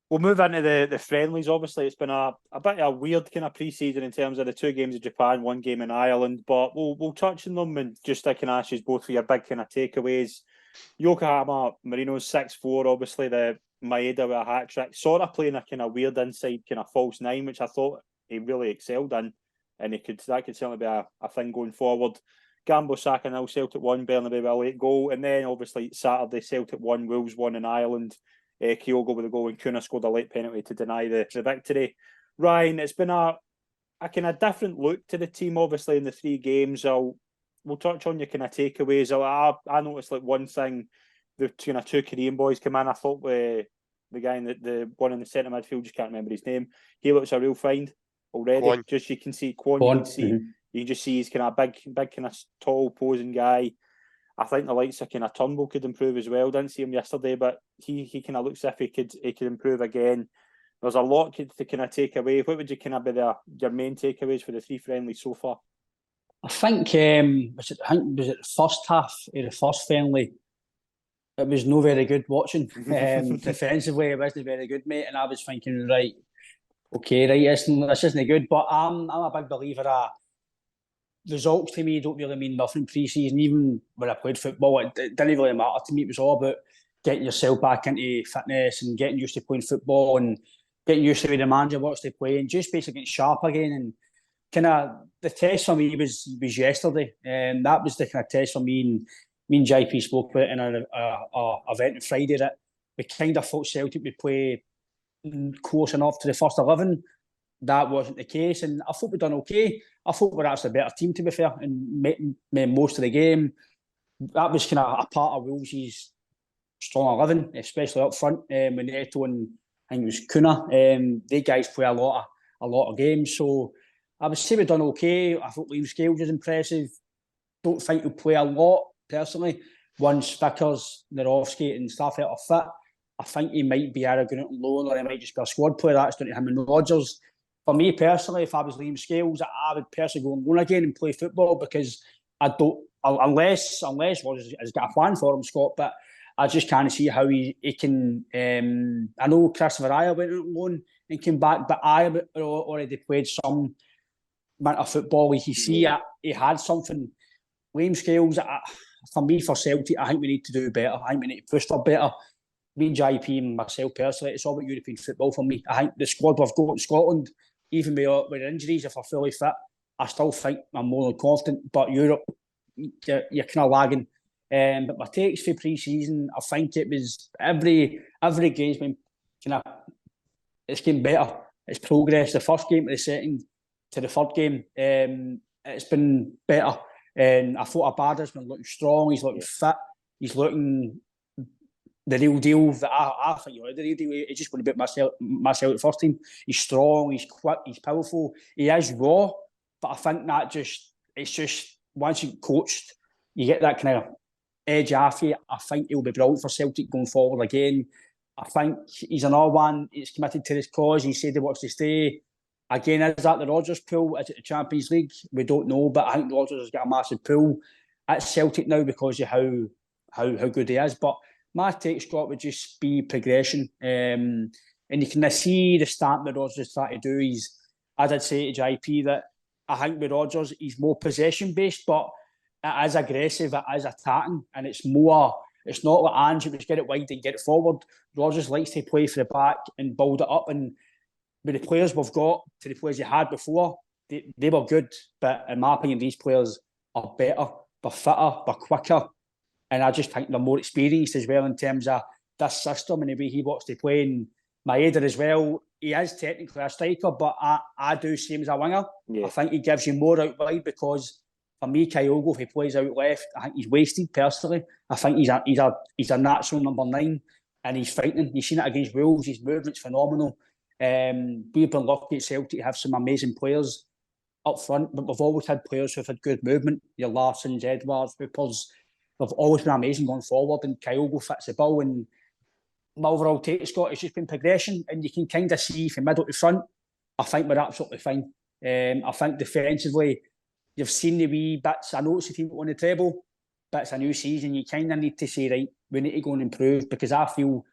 We'll move into the friendlies. Obviously, it's been a bit of a weird kind of pre-season in terms of the 2 games in Japan, 1 game in Ireland, but we'll touch on them and just I can ask you both for your big kind of takeaways. Yokohama Marinos 6-4, obviously the Maeda with a hat-trick, sort of playing a kind of weird inside kind of false 9, which I thought he really excelled in, and that could certainly be a thing going forward. Gambo Saka 0, Celtic 1, Bernabeu with a late goal, and then obviously Saturday Celtic 1, Wolves 1 in Ireland. Kyogo with a goal and Kuna scored a late penalty to deny the victory. Ryan, it's been a kind of different look to the team, obviously, in the 3 games. We'll touch on your kind of takeaways. I noticed like one thing, the kind of 2 Korean boys come in. I thought the guy in the one in the centre midfield, just can't remember his name. He looks a real find already. Kwon. Just you can see Kwon. You can just see he's kind of big kind of tall, posing guy. I think the likes of kind of Turnbull could improve as well. Didn't see him yesterday, but he kind of looks as if he could improve again. There's a lot to kind of take away. What would you kind of be your main takeaways for the 3 friendlies so far? I think was it the first half of the first friendly? It was no very good watching. Defensively, it wasn't very good, mate. And I was thinking, right, this isn't good. But I'm a big believer that results to me don't really mean nothing pre-season. Even when I played football, it didn't really matter to me. It was all about getting yourself back into fitness and getting used to playing football and getting used to the manager wants to play and just basically getting sharp again. And kind of the test for me was yesterday, and that was the kind of test for me. And JP spoke about it in an event on Friday that we kind of thought Celtic would play close enough to the first 11. That wasn't the case, and I thought we'd done okay. I thought we're actually a better team, to be fair, and made most of the game. That was kind of a part of Wolves' strong 11, especially up front with Neto and I think it was Kuna. They guys play a lot of games, so I would say we've done okay. I thought Liam Scales was impressive. Don't think he'll play a lot personally. Once Vickers, Nerofsky, and Stafford are fit, I think he might be either going out on loan or he might just be a squad player. That's down to him and Rodgers. For me personally, if I was Liam Scales, I would personally go on loan again and play football because I don't, unless Rodgers has got a plan for him, Scott, but I just can't see how he can. I know Christopher Ayer went out on loan and came back, but Ayer already played some amount of football. We can see he had something. Liam Scales, for me, for Celtic, I think we need to do better. I think we need to push for better. Me and JP and myself personally, it's all about European football for me. I think the squad we've got in Scotland, even with injuries, if we're fully fit, I still think I'm more than confident. But Europe, you're kind of lagging. But my takes for pre-season, I think it was every game's been kind of, it's getting better. It's progress. The first game to the second to the third game, it's been better. And I thought Abada's been looking strong. He's looking fit. He's looking the real deal. That I think the real deal. He's just going to beat myself at first team. He's strong. He's quick. He's powerful. He is raw. But I think that it's just once you coached, you get that kind of edge off you. I think he'll be brilliant for Celtic going forward again. I think he's another one. He's committed to this cause. He said he wants to stay. Again, is that the Rodgers pool? Is it the Champions League? We don't know, but I think Rodgers has got a massive pool at Celtic now because of how good he is. But my take, Scott, would just be progression. And you can see the start that Rodgers is trying to do. As I'd say to JP, that I think with Rodgers, he's more possession-based, but it is aggressive, it is attacking, and it's not like Ange, just get it wide and get it forward. Rodgers likes to play for the back and build it up, and with the players we've got to the players he had before, they were good, but in my opinion, these players are better, they're fitter, they're quicker, and I just think they're more experienced as well in terms of this system and the way he wants to play. And Maeda as well, he is technically a striker, but I do see him as a winger. Yeah. I think he gives you more out wide because for me, Kyogo, if he plays out left, I think he's wasted personally. I think he's a natural number 9 and he's frightening. You've seen it against Wolves, his movement's phenomenal. We've been lucky at Celtic to have some amazing players up front, but we've always had players who've had good movement. Your Larsons, Edwards, Hoopers, they've always been amazing going forward, and Kyogo fits the bill. And my overall take, Scott, it's just been progression, and you can kind of see from middle to front, I think we're absolutely fine. I think defensively, you've seen the wee bits. I know it's a team that won the treble, but it's a new season. You kind of need to say, right, we need to go and improve, because I feel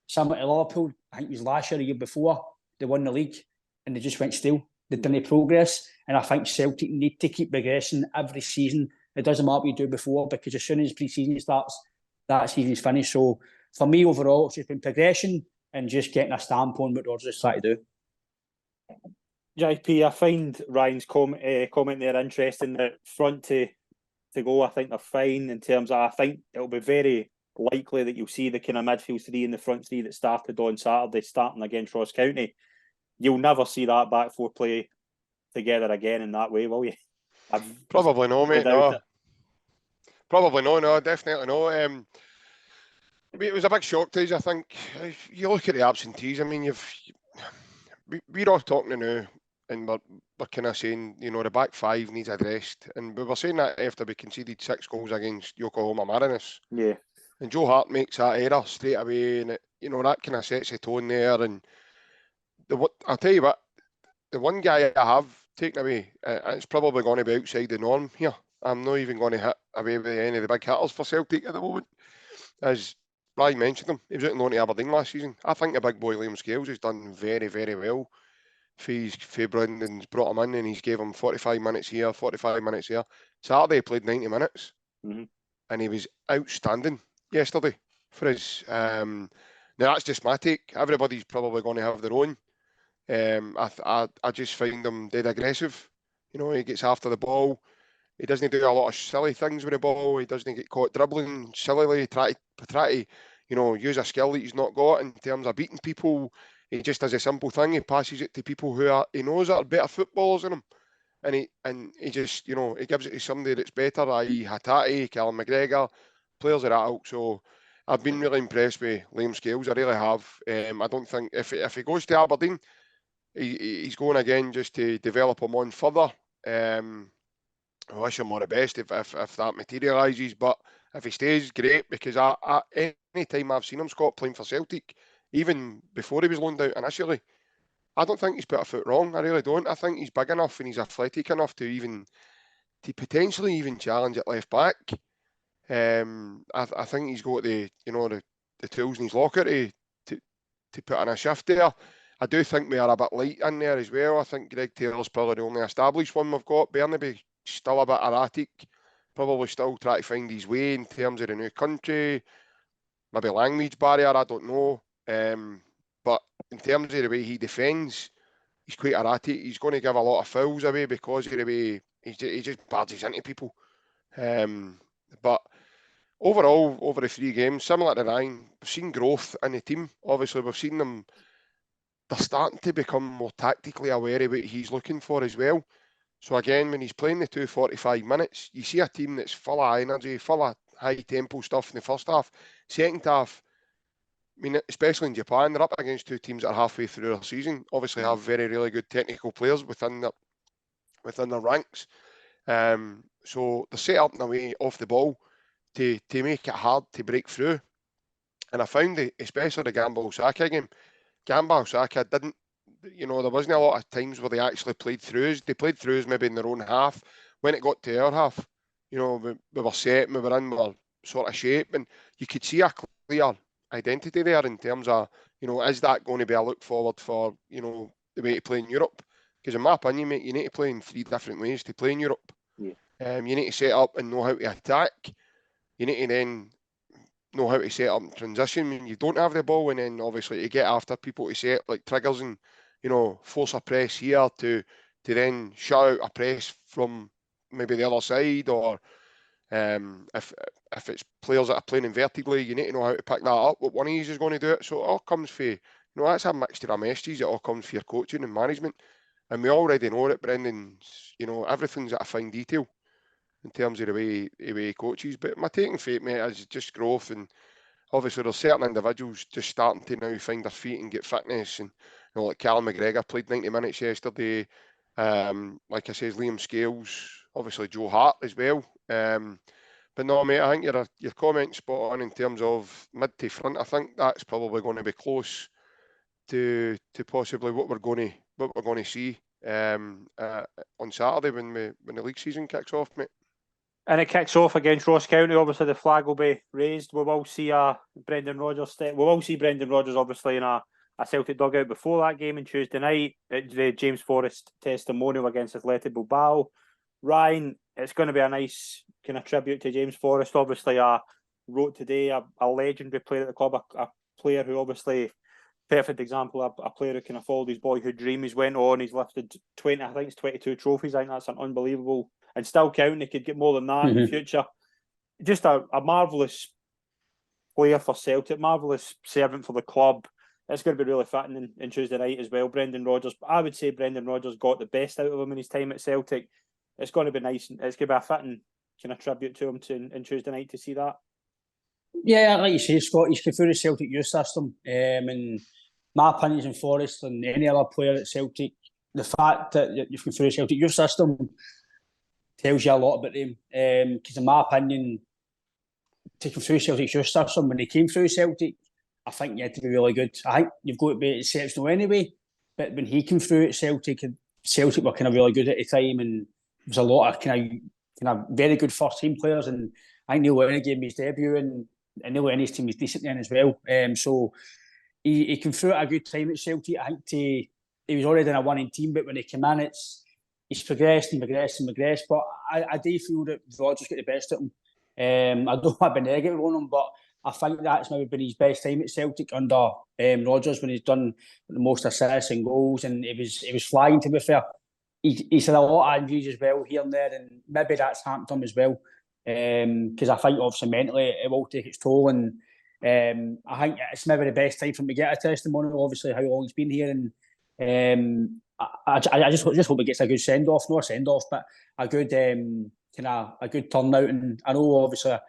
similar to Liverpool, I think it was last year, the year before, they won the league and they just went still. They didn't progress, and I think Celtic need to keep progressing every season. It doesn't matter what you do before, because as soon as pre-season starts, that season's finished. So for me, overall, it's just been progression and just getting a stamp on what Rodgers is trying to do. JP, I find Ryan's comment there interesting. That front to go, I think they're fine in terms of. I think it'll be very likely that you'll see the kind of midfield 3 and the front 3 that started on Saturday, starting against Ross County. You'll never see that back 4 play together again in that way, will you? Probably no, mate. No. Probably no. No, definitely no. It was a big shock to us, I think. If you look at the absentees, I mean, we're all talking now, and we're kind of saying, you know, the back 5 needs addressed. And we were saying that after we conceded 6 goals against Yokohama Marinos. Yeah. And Joe Hart makes that error straight away, and that kind of sets the tone there. And I'll tell you what, the one guy I have taken away, it's probably going to be outside the norm here. I'm not even going to hit away with any of the big hitters for Celtic at the moment. As Ryan mentioned him, he was out on loan to Aberdeen last season. I think the big boy Liam Scales has done very, very well. Brendan's brought him in and he's gave him 45 minutes here, 45 minutes here. Saturday he played 90 minutes and he was outstanding yesterday for us. Now that's just my take. Everybody's probably going to have their own. I just find him dead aggressive. You know, he gets after the ball. He doesn't do a lot of silly things with the ball. He doesn't get caught dribbling sillily, try to use a skill that he's not got in terms of beating people. He just does a simple thing. He passes it to people he knows are better footballers than him, and he just he gives it to somebody that's better, i.e. Hatate, Callum McGregor, players of that ilk. So I've been really impressed with Liam Scales. I really have. I don't think if he goes to Aberdeen, he's going again just to develop him on further. I wish him all the best if that materialises. But if he stays, great, because any time I've seen him, Scott, playing for Celtic, even before he was loaned out initially, I don't think he's put a foot wrong. I really don't. I think he's big enough and he's athletic enough to potentially even challenge at left back. I think he's got the tools in his locker to put in a shift there. I do think we are a bit light in there as well. I think Greg Taylor's probably the only established one we've got. Bernaby still a bit erratic, probably still trying to find his way in terms of the new country, maybe language barrier, I don't know. But in terms of the way he defends, he's quite erratic. He's going to give a lot of fouls away because of the way he just barges into people. But overall, over the 3 games, similar to Ryan, we've seen growth in the team. Obviously, we've seen them. They're starting to become more tactically aware of what he's looking for as well. So again, when he's playing the 245 minutes, you see a team that's full of energy, full of high-tempo stuff in the first half. Second half, I mean, especially in Japan, they're up against 2 teams that are halfway through their season. Obviously have very, really good technical players within their ranks. So they're set up in a way off the ball to make it hard to break through. And I found that, especially the Gamba-Osaka game, Gamba-Osaka didn't, there wasn't a lot of times where they actually played throughs. They played throughs maybe in their own half. When it got to our half, we were set, we were in our sort of shape, and you could see a clear identity there in terms of, is that going to be a look forward for, the way to play in Europe? Because in my opinion, mate, you need to play in 3 different ways to play in Europe. Yeah. You need to set up and know how to attack. You need to then know how to set up transition when you don't have the ball, and then obviously to get after people to set like triggers and force a press here to to then shut out a press from maybe the other side, or if it's players that are playing invertedly, you need to know how to pick that up. What one of these is going to do it. So it all comes for, that's a mixture of messages. It all comes for your coaching and management. And we already know that Brendan's, everything's at a fine detail in terms of the way he coaches. But my taking fate, mate, is just growth. And obviously there's certain individuals just starting to now find their feet and get fitness. And like Callum McGregor played 90 minutes yesterday. Like I says, Liam Scales, obviously Joe Hart as well. But no, mate, I think your comment's spot on in terms of mid to front. I think that's probably going to be close to possibly what we're going to see on Saturday when the league season kicks off, mate. And it kicks off against Ross County. Obviously, the flag will be raised. We will see Brendan Rodgers step. We will see Brendan Rodgers obviously in a Celtic dugout before that game on Tuesday night. The James Forrest testimonial against Athletic Bilbao. Ryan, it's going to be a nice kind of tribute to James Forrest. Obviously, I wrote today a legendary player at the club, a player who obviously, perfect example, a player who kind of followed his boyhood dream. He's went on, he's lifted 22 trophies. I think that's an unbelievable, and still counting. He could get more than that in the future. Just a marvellous player for Celtic, marvellous servant for the club. It's going to be really fitting in Tuesday night as well. Brendan Rodgers, I would say Brendan Rodgers got the best out of him in his time at Celtic. It's going to be nice. It's going to be a fitting kind of tribute to him in Tuesday night to see that. Yeah, like you say, Scott, he's come through the Celtic youth system. And my opinions on Forrest and any other player at Celtic, the fact that you've come through the Celtic youth system tells you a lot about them. Because in my opinion, to come through Celtic's youth system, when he came through Celtic, I think you had to be really good. I think you've got to be exceptional anyway. But when he came through at Celtic were kind of really good at the time, and there was a lot of kind of very good first team players. And I think Neil Lennon gave him his debut, and Neil Lennon's team was decent then as well. So he came through at a good time at Celtic. I think he was already in a winning team, but when he came in, he's progressed and progressed and progressed. But I do feel that Rodgers got the best of him. I don't want to be negative on him, but I think that's maybe been his best time at Celtic under Rodgers, when he's done the most assists and goals, and it was flying, to be fair. He's had a lot of injuries as well here and there, and maybe that's happened to him as well. Because I think obviously mentally it will take its toll, and I think it's maybe the best time for him to get a testimonial, obviously how long he's been here, and I just hope he gets a good send off, not a send off, but a good a good turnout. And I know obviously a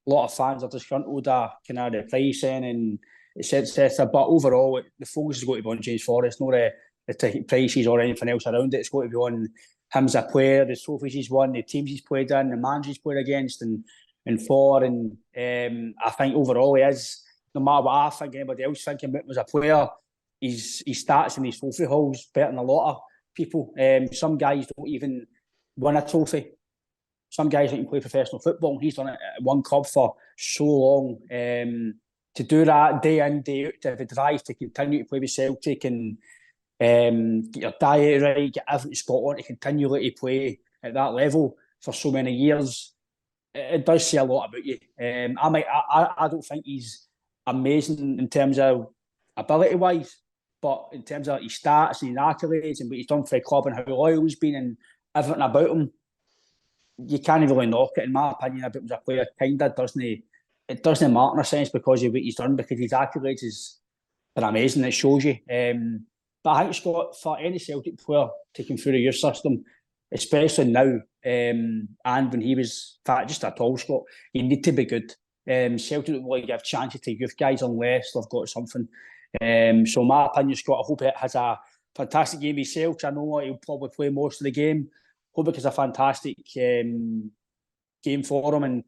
lot of fans are disgruntled the pricing and etc. But overall, the focus has got to be on James Forrest, not the ticket prices or anything else around it. It's got to be on him as a player, the trophies he's won, the teams he's played in, the managers he's played against and for. And I think overall he is, no matter what I think anybody else thinking about him as a player, his stats and his trophy hauls better than a lot of people. Some guys don't even win a trophy. Some guys don't even play professional football. He's done it at one club for so long. To do that day in, day out, to have a drive to continue to play with Celtic and get your diet right, get everything spot on to continually to play at that level for so many years, it does say a lot about you. I don't think he's amazing in terms of ability-wise, but in terms of his stats and his accolades and what he's done for the club and how loyal he's been and everything about him, you can't really knock it, in my opinion, about him as a player. It doesn't matter in a sense because of what he's done, because his accolades is amazing. It shows you. But I think, Scott, for any Celtic player taking through the youth system, especially now, and when he was just a tall Scott, you need to be good. Celtic don't really give chances to youth guys unless they've got something. So my opinion, Scott, I hope it has a fantastic game himself. I know he'll probably play most of the game. Hope it's a fantastic game for him, and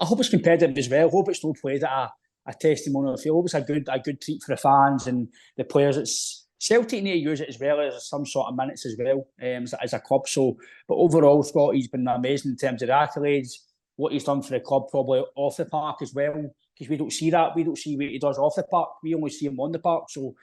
I hope it's competitive as well. Hope it's not played at a testimonial feel. Hope it's a good treat for the fans and the players. It's Celtic need to use it as well as some sort of minutes as well as a club. So, but overall, Scott, he's been amazing in terms of the accolades, what he's done for the club, probably off the park as well, because we don't see that. We don't see what he does off the park. We only see him on the park. So,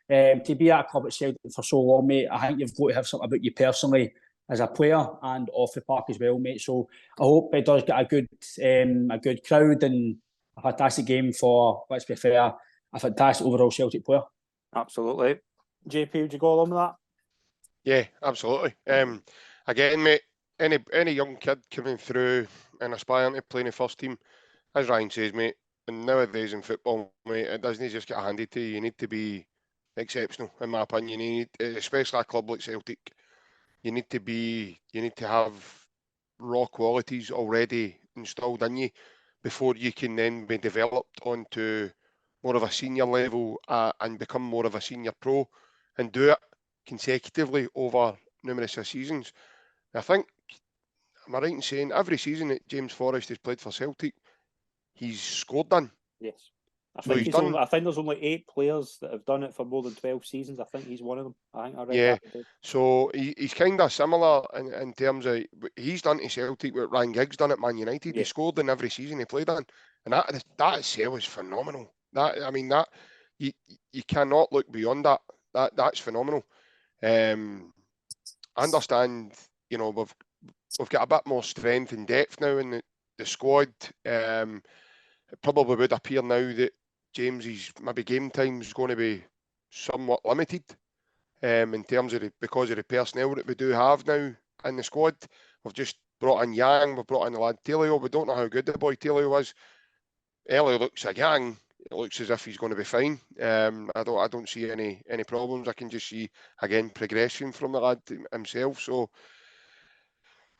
to be at a club at Celtic for so long, mate, I think you've got to have something about you personally as a player and off the park as well, mate. So I hope it does get a good crowd and a fantastic game for, let's be fair, a fantastic overall Celtic player. Absolutely. JP, would you go along with that? Yeah, absolutely. Again, mate, any young kid coming through and aspiring to play in the first team, as Ryan says, mate, and nowadays in football, mate, it doesn't just get handed to you. You need to be exceptional, in my opinion. You need, especially a club like Celtic, you need to have raw qualities already installed in you before you can then be developed onto more of a senior level and become more of a senior pro and do it consecutively over numerous seasons. I think, am I right in saying every season that James Forrest has played for Celtic, he's scored in? Yes. I So think he's he's done. only, I think there's only 8 players that have done it for more than 12 seasons. I think he's one of them. I think I read Yeah, that today. so he's kind of similar in terms of he's done to Celtic what Ryan Giggs done at Man United. Yeah. He scored in every season he played in, and that itself is phenomenal. That you cannot look beyond that. That's phenomenal. I understand, you know, we've got a bit more strength and depth now in the squad. It probably would appear now that James's maybe game time is going to be somewhat limited. In terms of because of the personnel that we do have now in the squad. We've just brought in Yang, we've brought in the lad Telio. We don't know how good the boy Telio is. Ellie looks a Yang. It looks as if he's going to be fine. I don't see any problems. I can just see again progression from the lad himself. So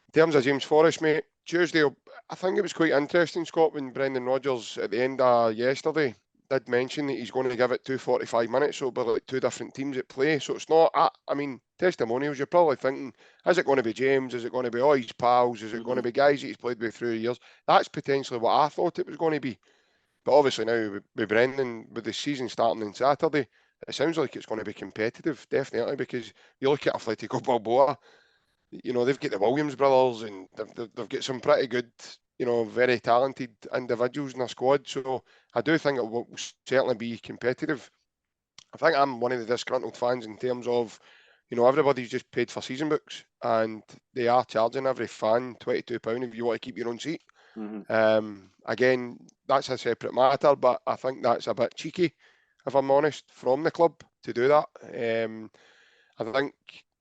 in terms of James Forrest, mate, Tuesday, I think it was quite interesting, Scott, when Brendan Rodgers at the end of yesterday did mention that he's going to give it 245 minutes, so it'll be like 2 different teams at play. So it's not, I mean, testimonials, you're probably thinking, is it going to be James? Is it going to be all his pals? Is it going to be guys that he's played with through the years? That's potentially what I thought it was going to be. But obviously now with Brendan, with the season starting on Saturday, it sounds like it's going to be competitive, definitely, because you look at Atletico Balboa, you know, they've got the Williams brothers and they've got some pretty good, you know, very talented individuals in their squad. So I do think it will certainly be competitive. I think I'm one of the disgruntled fans in terms of, you know, everybody's just paid for season books and they are charging every fan £22 if you want to keep your own seat. Again, that's a separate matter, but I think that's a bit cheeky, if I'm honest, from the club to do that. I think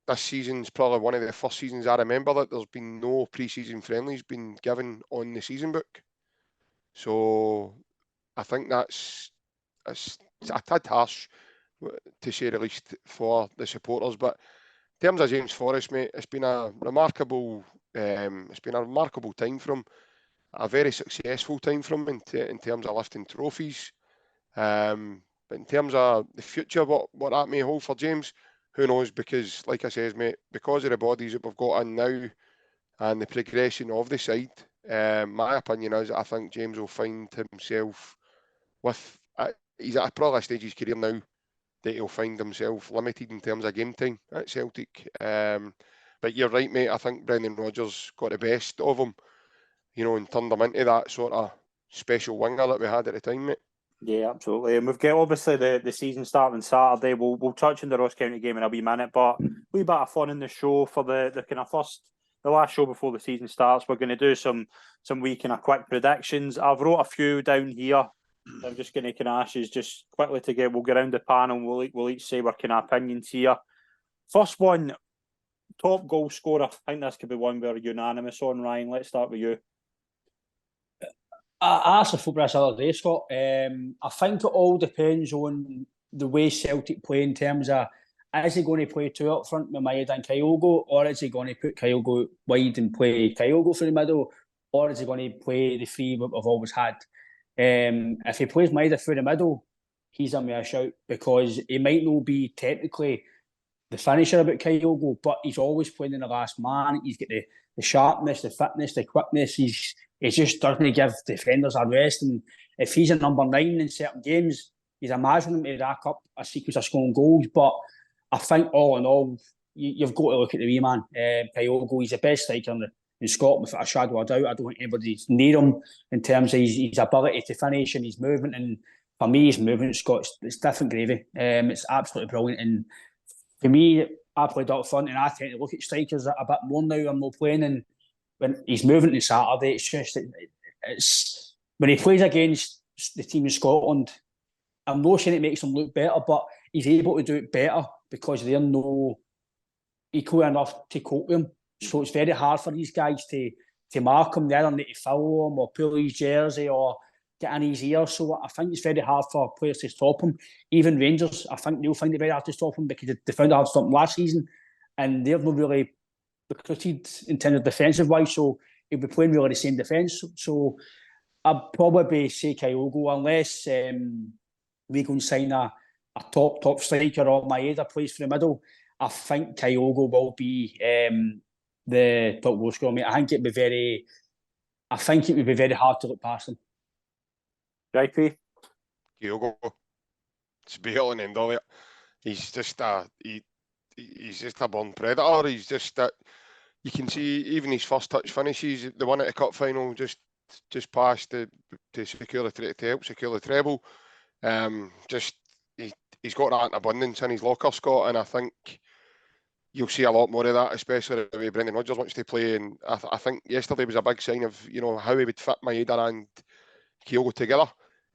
this season's probably one of the first seasons I remember that there's been no pre-season friendlies been given on the season book. So I think it's a tad harsh, to say the least, for the supporters. But in terms of James Forrest, mate, it's been a remarkable time for him, a very successful time for him in terms of lifting trophies. But in terms of the future, what that may hold for James, who knows? Because, like I says, mate, because of the bodies that we've got in now and the progression of the side, my opinion is I think James will find himself with. He's at probably a stage of his career now that he'll find himself limited in terms of game time at Celtic. But you're right, mate. I think Brendan Rodgers got the best of him, you know, and turned him into that sort of special winger that we had at the time, mate. Yeah, absolutely. And we've got obviously the season starting Saturday. We'll touch on the Ross County game in a wee minute, but a wee bit of fun in the show for the kind of the last show before the season starts. We're going to do some wee kind of quick predictions. I've wrote a few down here. I'm just going to kind of ask you just quickly to get. We'll go around the panel. And we'll each say our kind of opinions here. First one, top goal scorer. I think this could be one we're unanimous on. Ryan, let's start with you. I asked the football this other day, Scott. I think it all depends on the way Celtic play in terms of, is he going to play 2 up front with Maeda and Kyogo, or is he going to put Kyogo wide and play Kyogo through the middle, or is he going to play the 3 we've always had? If he plays Maeda through the middle, he's a mere shout, because he might not be technically the finisher about Kyogo, but he's always playing in the last man. He's got the sharpness, the fitness, the quickness. He's just starting to give defenders a rest. And if he's a number 9 in certain games, he's imagining him to rack up a sequence of scoring goals. But I think all in all, you've got to look at the wee man, Kyogo. He's the best striker in Scotland, without a shadow of a doubt. I don't think anybody's near him in terms of his ability to finish and his movement. And for me, his movement, Scott, it's different gravy. It's absolutely brilliant. And for me, I played up front, and I tend to look at strikers a bit more now. I'm not playing, and when he's moving to Saturday, it's just it's when he plays against the team in Scotland. I'm not saying it makes him look better, but he's able to do it better because they're no equally enough to cope with him. So it's very hard for these guys to mark him. They either need to foul him or pull his jersey or get in his ear. So I think it's very hard for players to stop him. Even Rangers, I think they'll find it very hard to stop him because they found it hard to stop him last season, and they've not really recruited in terms of defensive wise. So he'll be playing really the same defence. So I'd probably say Kyogo, unless we go and sign a top striker or Maeda plays for the middle. I think Kyogo will be the top goal scorer. I think it would be very hard to look past him. JP? Kyogo. It's be all and end all it. He's just he's just a born predator. He's just that you can see even his first touch finishes, the one at the cup final, just past to help secure the treble. He's got that in abundance in his locker, Scott, and I think you'll see a lot more of that, especially the way Brendan Rodgers wants to play. And I think yesterday was a big sign of how he would fit Maeda and Kyogo together.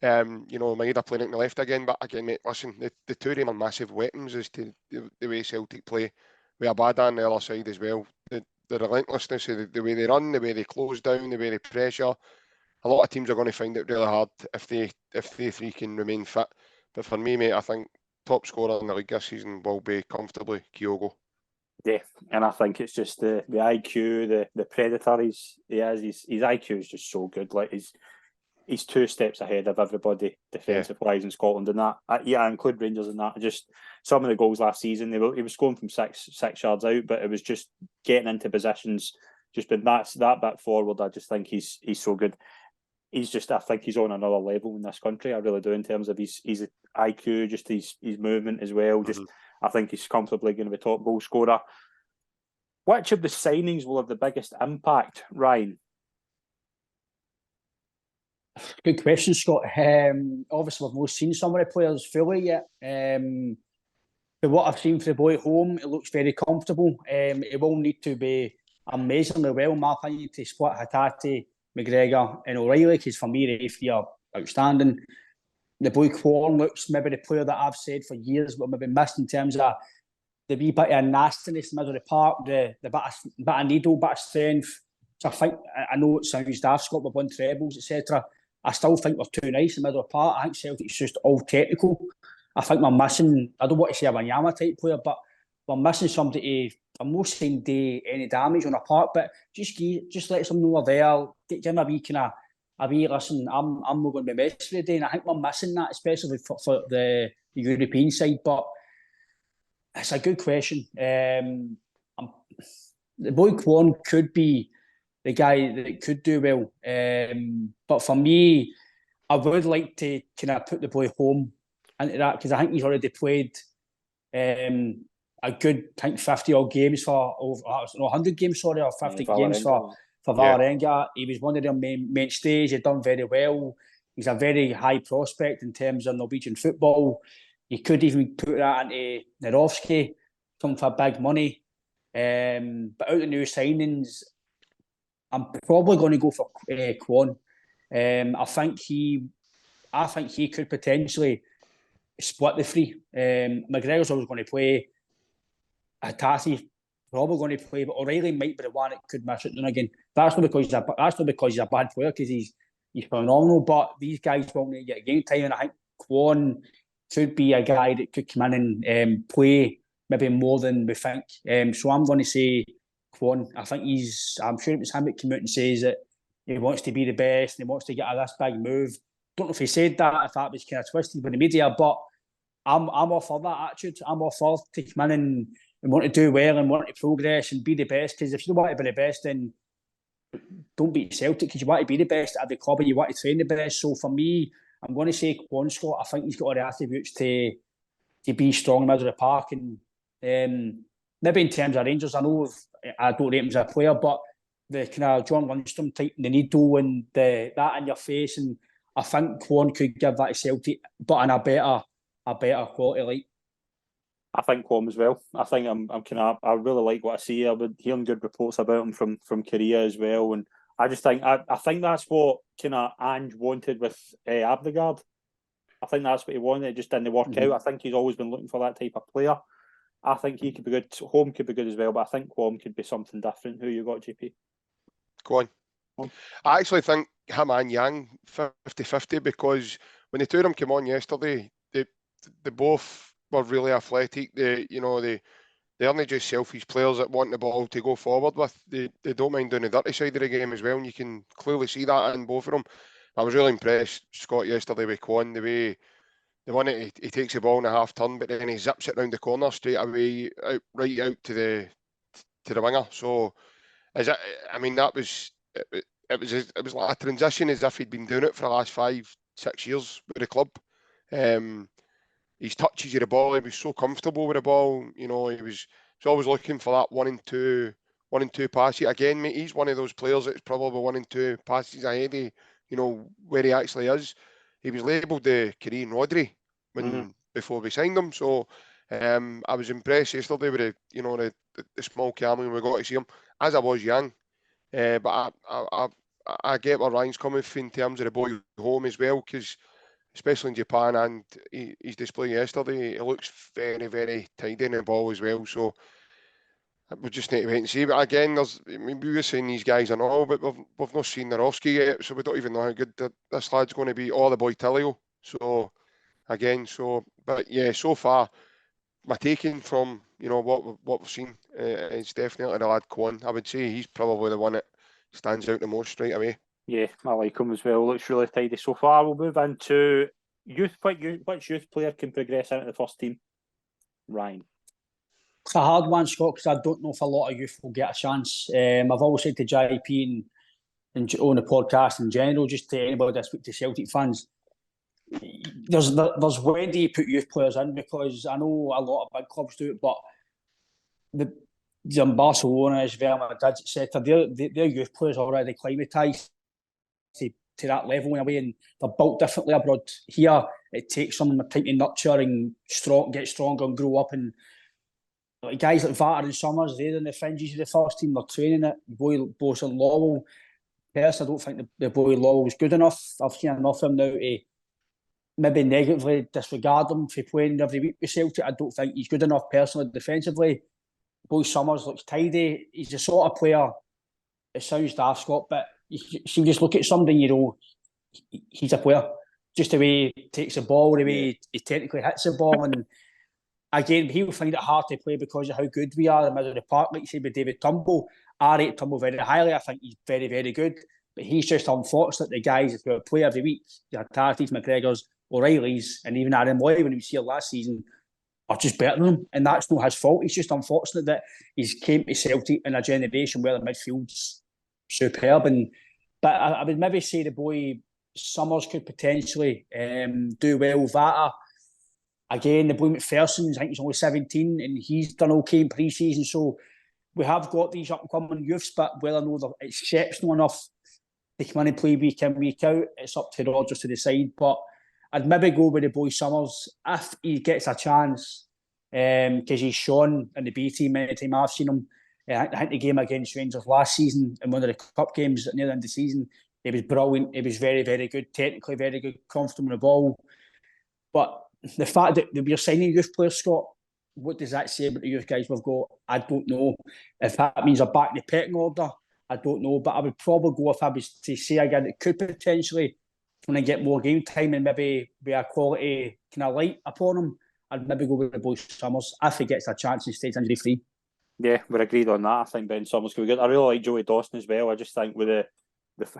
Maeda playing out the left again, but again, mate, listen, the two of them are massive weapons as to the way Celtic play. With Abada on the other side as well, the relentlessness of the way they run, the way they close down, the way they pressure. A lot of teams are going to find it really hard if they three can remain fit. But for me, mate, I think top scorer in the league this season will be comfortably Kyogo. Yeah, and I think it's just the IQ, the predator his IQ is just so good. Like he's 2 steps ahead of everybody defensive wise in Scotland, and that I include Rangers in that. Just some of the goals last season, he was scoring from six yards out, but it was just getting into positions. Just been that bit forward. I just think he's so good. I think he's on another level in this country. I really do, in terms of his IQ, just his movement as well. Just I think he's comfortably going to be top goal scorer. Which of the signings will have the biggest impact, Ryan? Good question, Scott. Obviously, we've not seen some of the players fully yet. But what I've seen for the boy at home, it looks very comfortable. It will need to be amazingly well, in my opinion, to split Hatate, McGregor and O'Reilly, because for me, the three are outstanding. The boy Quorn looks maybe the player that I've said for years, but maybe missed in terms of the wee bit of nastiness in the middle of the park, the bit of needle, bit of strength. So I know it sounds daft, Scott, we've won trebles, etc. I still think we're too nice in the middle of the park. I think Celtic's just all technical. I think we're missing, I don't want to say a Wanyama type player, but we're missing somebody. I'm not saying do any damage on a park, but just let some know we're there. Give him a wee listen, I'm not going to be messed with today. And I think we're missing that, especially for the European side. But it's a good question. The boy Kwon could be the guy that could do well. But for me, I would like to kind of put the boy home into that, because I think he's already played a good, I think 50 odd games for 100 games, or 50 games for Vålerenga. He was one of their mainstays. He'd done very well. He's a very high prospect in terms of Norwegian football. You could even put that into Nerowski, come for big money. But out of the new signings, I'm probably going to go for Kwon. I think he could potentially split the three. McGregor's always going to play. Hattasi's probably going to play, but O'Reilly might be the one that could miss it. And again, that's not because he's a bad player, because he's phenomenal. But these guys won't need to get game time, and I think Kwon could be a guy that could come in and play maybe more than we think. So I'm going to say Kwon. I'm sure it was him that came out and says that he wants to be the best and he wants to get this big move. Don't know if he said that, if that was kind of twisted by the media, but I'm all for that attitude. I'm all for to come in and want to do well and want to progress and be the best. Because if you want to be the best, then don't beat Celtic, because you want to be the best at the club and you want to train the best. So for me, I'm going to say Kwon, Scott. I think he's got all the attributes to be strong in the middle of the park. And maybe in terms of Rangers, I know I don't rate him as a player, but the kind of John Lundstrom type, the needle and that in your face, and I think Kwon could give that to Celtic, but in a better quality light. I think Kwon as well. I think I really like what I see. I've been hearing good reports about him from Korea as well, and I just think I think that's what kind of Ange wanted with Abdegaard. I think that's what he wanted. It just didn't work out. I think he's always been looking for that type of player. I think he could be good. Home could be good as well, but I think home could be something different. Who you got, JP? Go on. I actually think him and Yang 50-50, because when the two of them came on yesterday, they both were really athletic. They aren't just selfish players that want the ball to go forward with. They don't mind doing the dirty side of the game as well, and you can clearly see that in both of them. I was really impressed, Scott, yesterday with Kwon, the one that he takes the ball in a half turn, but then he zips it round the corner straight away, right out to the winger. So, that was it was like a transition, as if he'd been doing it for the last 5-6 years with the club. His touches of the ball, he was so comfortable with the ball. He was always looking for that 1 and 2 passes. Again, mate, he's one of those players that's probably 1 and 2 passes ahead of, where he actually is. He was labelled the Korean Rodri before we signed him. So I was impressed yesterday with the small cameo we got to see him, as I was Yang. But I get where Ryan's coming from in terms of the boy home as well, because especially in Japan, and his display yesterday, he looks very, very tidy in the ball as well. So we just need to wait and see. But again, we were saying these guys and all, but we've not seen Narowski yet, so we don't even know how good this lad's going to be, or the boy Tillio. So again, but yeah, so far, my taking from what we've seen is definitely the lad Kwon. I would say he's probably the one that stands out the most straight away. Yeah, I like him as well. Looks really tidy so far. We'll move into youth. Which youth player can progress into the first team? Ryan. It's a hard one, Scott, because I don't know if a lot of youth will get a chance. I've always said to JP and on the podcast in general, just to anybody that speaks to Celtic fans, there's when do you put youth players in? Because I know a lot of big clubs do it, but the Barcelona, Real Madrid, etc., their youth players are already acclimatised to that level in a way, and they're built differently abroad. Here, it takes some time to nurture and get stronger and grow up. And like guys like Vater and Summers, they're in the fringes of the first team. They're training it. Boys and Lowell. Personally, I don't think the boy Lowell was good enough. I've seen enough of him now to maybe negatively disregard him for playing every week with Celtic. I don't think he's good enough personally defensively. Boy Summers looks tidy. He's the sort of player, it sounds daft, Scott, but you just look at somebody, he's a player. Just the way he takes the ball, the way he technically hits the ball. And again, he'll find it hard to play because of how good we are in the middle of the park. Like you said with David Turnbull, I rate Turnbull very highly. I think he's very, very good. But he's just unfortunate the guys that play every week, Tarty's, McGregor's, O'Reilly's, and even Aaron Moy, when he was here last season, are just better than him. And that's not his fault. He's just unfortunate that he's came to Celtic in a generation where the midfield's superb. But I would maybe say the boy Summers could potentially do well. Vater, again, the boy McPherson, I think he's only 17 and he's done okay in pre-season. So we have got these up-and-coming youths, but whether or not they're exceptional enough to come in and play week in, week out, it's up to Rodgers to decide. But I'd maybe go with the boy Summers if he gets a chance, because he's shown in the B team many times. I've seen him. I think the game against Rangers last season in one of the cup games near the end of the season, he was brilliant. He was very, very good, technically very good, comfortable in the ball. But the fact that we're signing youth players, Scott, what does that say about the youth guys we've got? I don't know. If that means they're back in the pecking order, I don't know. But I would probably go, if I was to say again, it could potentially, when I get more game time and maybe be a quality kind of light upon him, I'd maybe go with the boy Summers if he gets a chance and stays injury free. Yeah, we're agreed on that. I think Ben Summers could be good. I really like Joey Dawson as well. I just think with the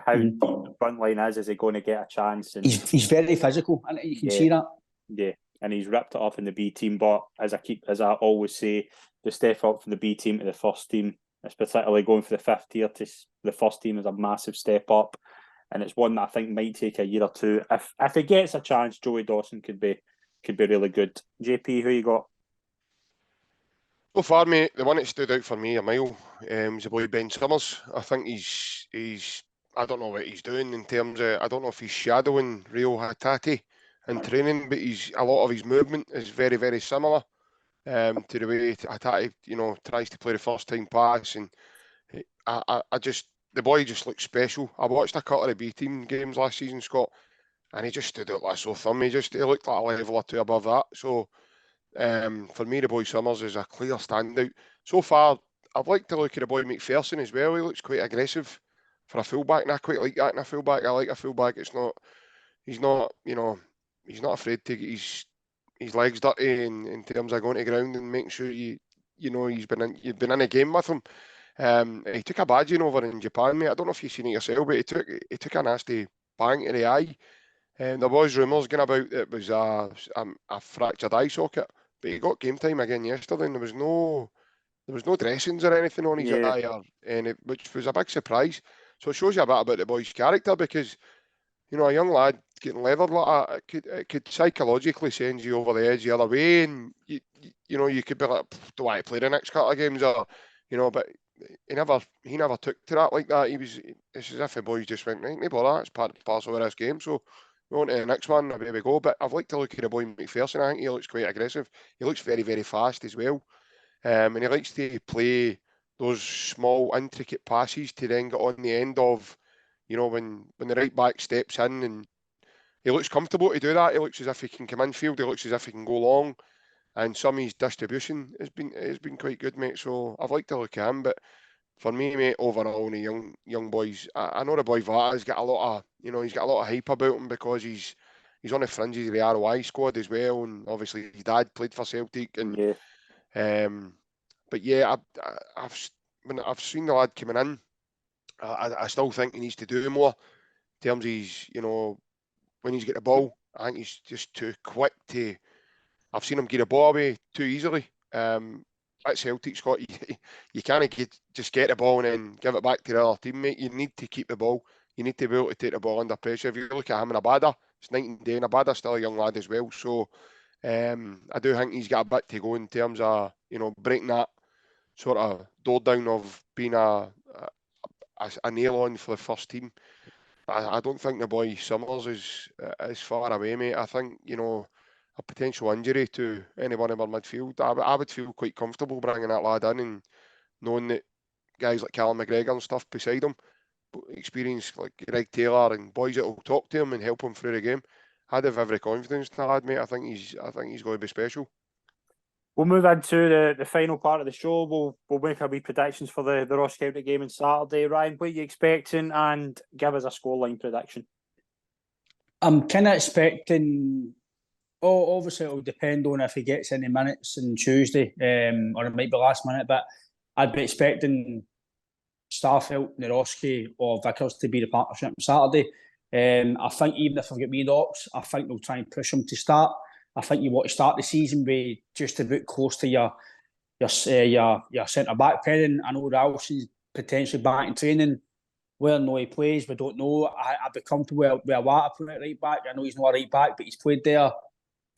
how deep the front line is he going to get a chance? And he's very physical, and you can see that. Yeah, and he's ripped it off in the B team. But as I always say, the step up from the B team to the first team, it's particularly going for the fifth tier to the first team, is a massive step up, and it's one that I think might take a year or two. If he gets a chance, Joey Dawson could be really good. JP, who you got? So far, mate, the one that stood out for me a mile was the boy Ben Summers. I think he's I don't know what he's doing in terms of, I don't know if he's shadowing Rio Hatate in training, but a lot of his movement is very, very similar to the way Hatate, tries to play the first time pass, and the boy just looks special. I watched a couple of B team games last season, Scott, and he just stood out like a sore thumb. He looked like a level or two above that. So For me, the boy Summers is a clear standout. So far, I'd like to look at the boy McPherson as well. He looks quite aggressive for a fullback, and I quite like that in a fullback. I like a fullback. He's not, he's not afraid to get his legs dirty in terms of going to ground and making sure you've been in a game with him. He took a badging over in Japan, mate. I don't know if you've seen it yourself, but he took a nasty bang to the eye. There was rumours going about that it was a fractured eye socket, but he got game time again yesterday, and there was no dressings or anything on his eye, which was a big surprise. So it shows you a bit about the boy's character, because a young lad getting leathered like that, it could psychologically send you over the edge the other way, and you could be like, do I play the next couple of games, or but he never took to that like that. It's as if the boys just went, right, no bother, it's part and parcel of this game, so we on to the next one, away we go. But I've liked to look at the boy McPherson. I think he looks quite aggressive. He looks very, very fast as well. And he likes to play those small, intricate passes to then get on the end of, when the right back steps in, and he looks comfortable to do that. He looks as if he can come infield. He looks as if he can go long. And some of his distribution has been quite good, mate. So I've liked to look at him. But for me, mate, overall, the young boys, I know the boy Vata's got a lot of, he's got a lot of hype about him, because he's on the fringes of the ROI squad as well, and obviously his dad played for Celtic, and but yeah, when I've seen the lad coming in, I still think he needs to do more in terms of his, when he's got the ball. I think he's just too quick to. I've seen him get a ball away too easily. At Celtic, Scott, you can't just get the ball and then give it back to the other teammate. You need to keep the ball. You need to be able to take the ball under pressure. If you look at him and Abada, it's night and day. And Abada's still a young lad as well. So I do think he's got a bit to go in terms of, breaking that sort of door down of being a nail on for the first team. I don't think the boy Summers is far away, mate. I think, a potential injury to anyone in our midfield, I would feel quite comfortable bringing that lad in, and knowing that guys like Callum McGregor and stuff beside him, experience like Greg Taylor and boys that will talk to him and help him through the game. I'd have every confidence in the lad, mate. I think he's going to be special. We'll move into the final part of the show. We'll make our wee predictions for the Ross County game on Saturday. Ryan, what are you expecting, and give us a scoreline prediction? I'm kind of expecting. Obviously, it'll depend on if he gets any minutes on Tuesday, or it might be last minute. But I'd be expecting Starfelt, Naroski, or Vickers to be the partnership on Saturday. I think even if I've got wee docs, I think they'll try and push him to start. I think you want to start the season with just about close to your centre back pairing. I know Ralston's potentially back in training. Whether or not he plays, we don't know. I'd be comfortable with a Wata playing at right back. I know he's not a right back, but he's played there.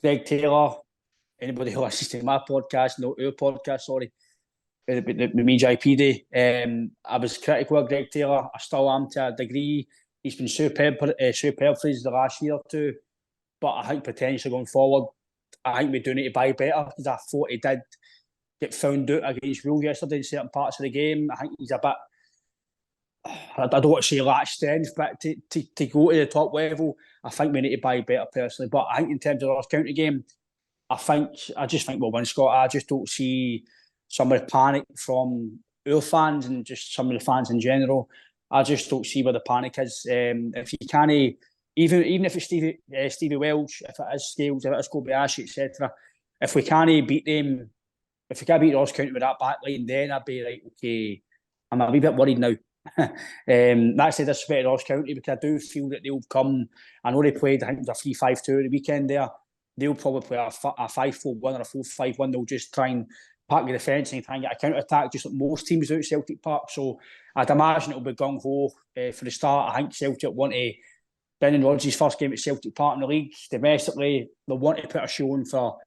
Greg Taylor, anybody who listens to my podcast, no, our podcast, sorry, the me JP day. I was critical of Greg Taylor. I still am to a degree. He's been superb for the last year or two. But I think potentially going forward, I think we do need to buy better, because I thought he did get found out against Will yesterday in certain parts of the game. I think he's a bit, I don't want to say lack strength, but to go to the top level, I think we need to buy better personally. But I think in terms of the Ross County game, I just think we'll win, Scott. I just don't see some of the panic from our fans and just some of the fans in general. I just don't see where the panic is. If you can't, even if it's Stevie Welsh, if it is Scales, if it is Kobayashi, etc. If we can't beat them, if we can't beat Ross County with that back line, then I'd be like, okay, I'm a wee bit worried now. That's the disrespect to Ross County, because I do feel that they'll come. I know they played, I think it was a 3-5-2 at the weekend there. They'll probably play a 5-4-1 or a 4-5-1. They'll just try and pack the defence and try and get a counter-attack, just like most teams do at Celtic Park. So I'd imagine it'll be gung-ho for the start. I think Celtic want to, Brendan Rodgers' first game at Celtic Park in the league, domestically, they want to put a show on for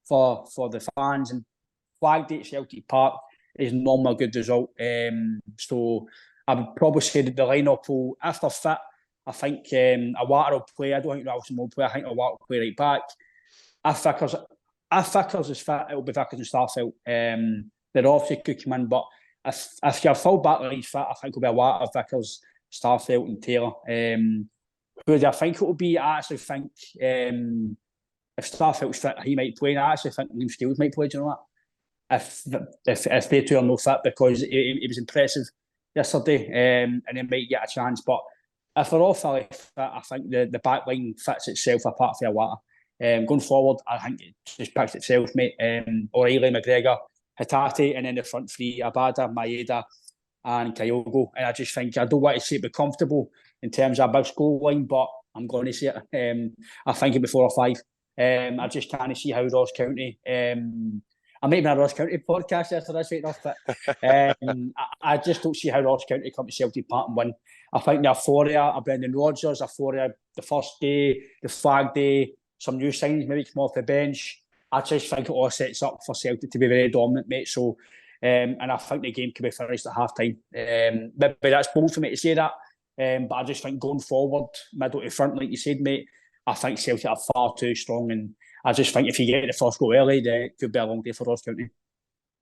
the fans, and Flag Day at Celtic Park is normally a good result. So I would probably say that the lineup will, if they're fit, I think Awata will play. I don't think Ralston will play. I think Awata will play right back. If Vickers is fit, it will be Vickers and Starfelt. They're obviously could come in, but if your full back line is fit, I think it'll be Awata, Vickers, Starfelt and Taylor. Who do I think it will be? I actually think if Starfelt's fit, he might play. And I actually think Liam Steele might play. Do you know that? If they two are no fit, because he was impressive yesterday, and they might get a chance. But if they're all fully fit, I think the back line fits itself apart from Iwata. Going forward, I think it just picks itself, mate. O'Reilly, McGregor, Hatate, and then the front three, Abada, Maeda, and Kyogo. And I just think, I don't want to say it be comfortable in terms of a big score line, but I'm going to say it. I think it'll be 4 or 5. I just can't see how Ross County. I might be on a Ross County podcast after this, right enough, but I just don't see how Ross County come to Celtic Park and win. I think the euphoria of Brendan Rodgers, euphoria the first day, the flag day, some new signs maybe come off the bench. I just think it all sets up for Celtic to be very dominant, mate. So, and I think the game could be finished at half time. But that's bold for me to say that. But I just think going forward, middle to front, like you said, mate, I think Celtic are far too strong. And I just think if you get the first goal early, then it could be a long day for Ross County.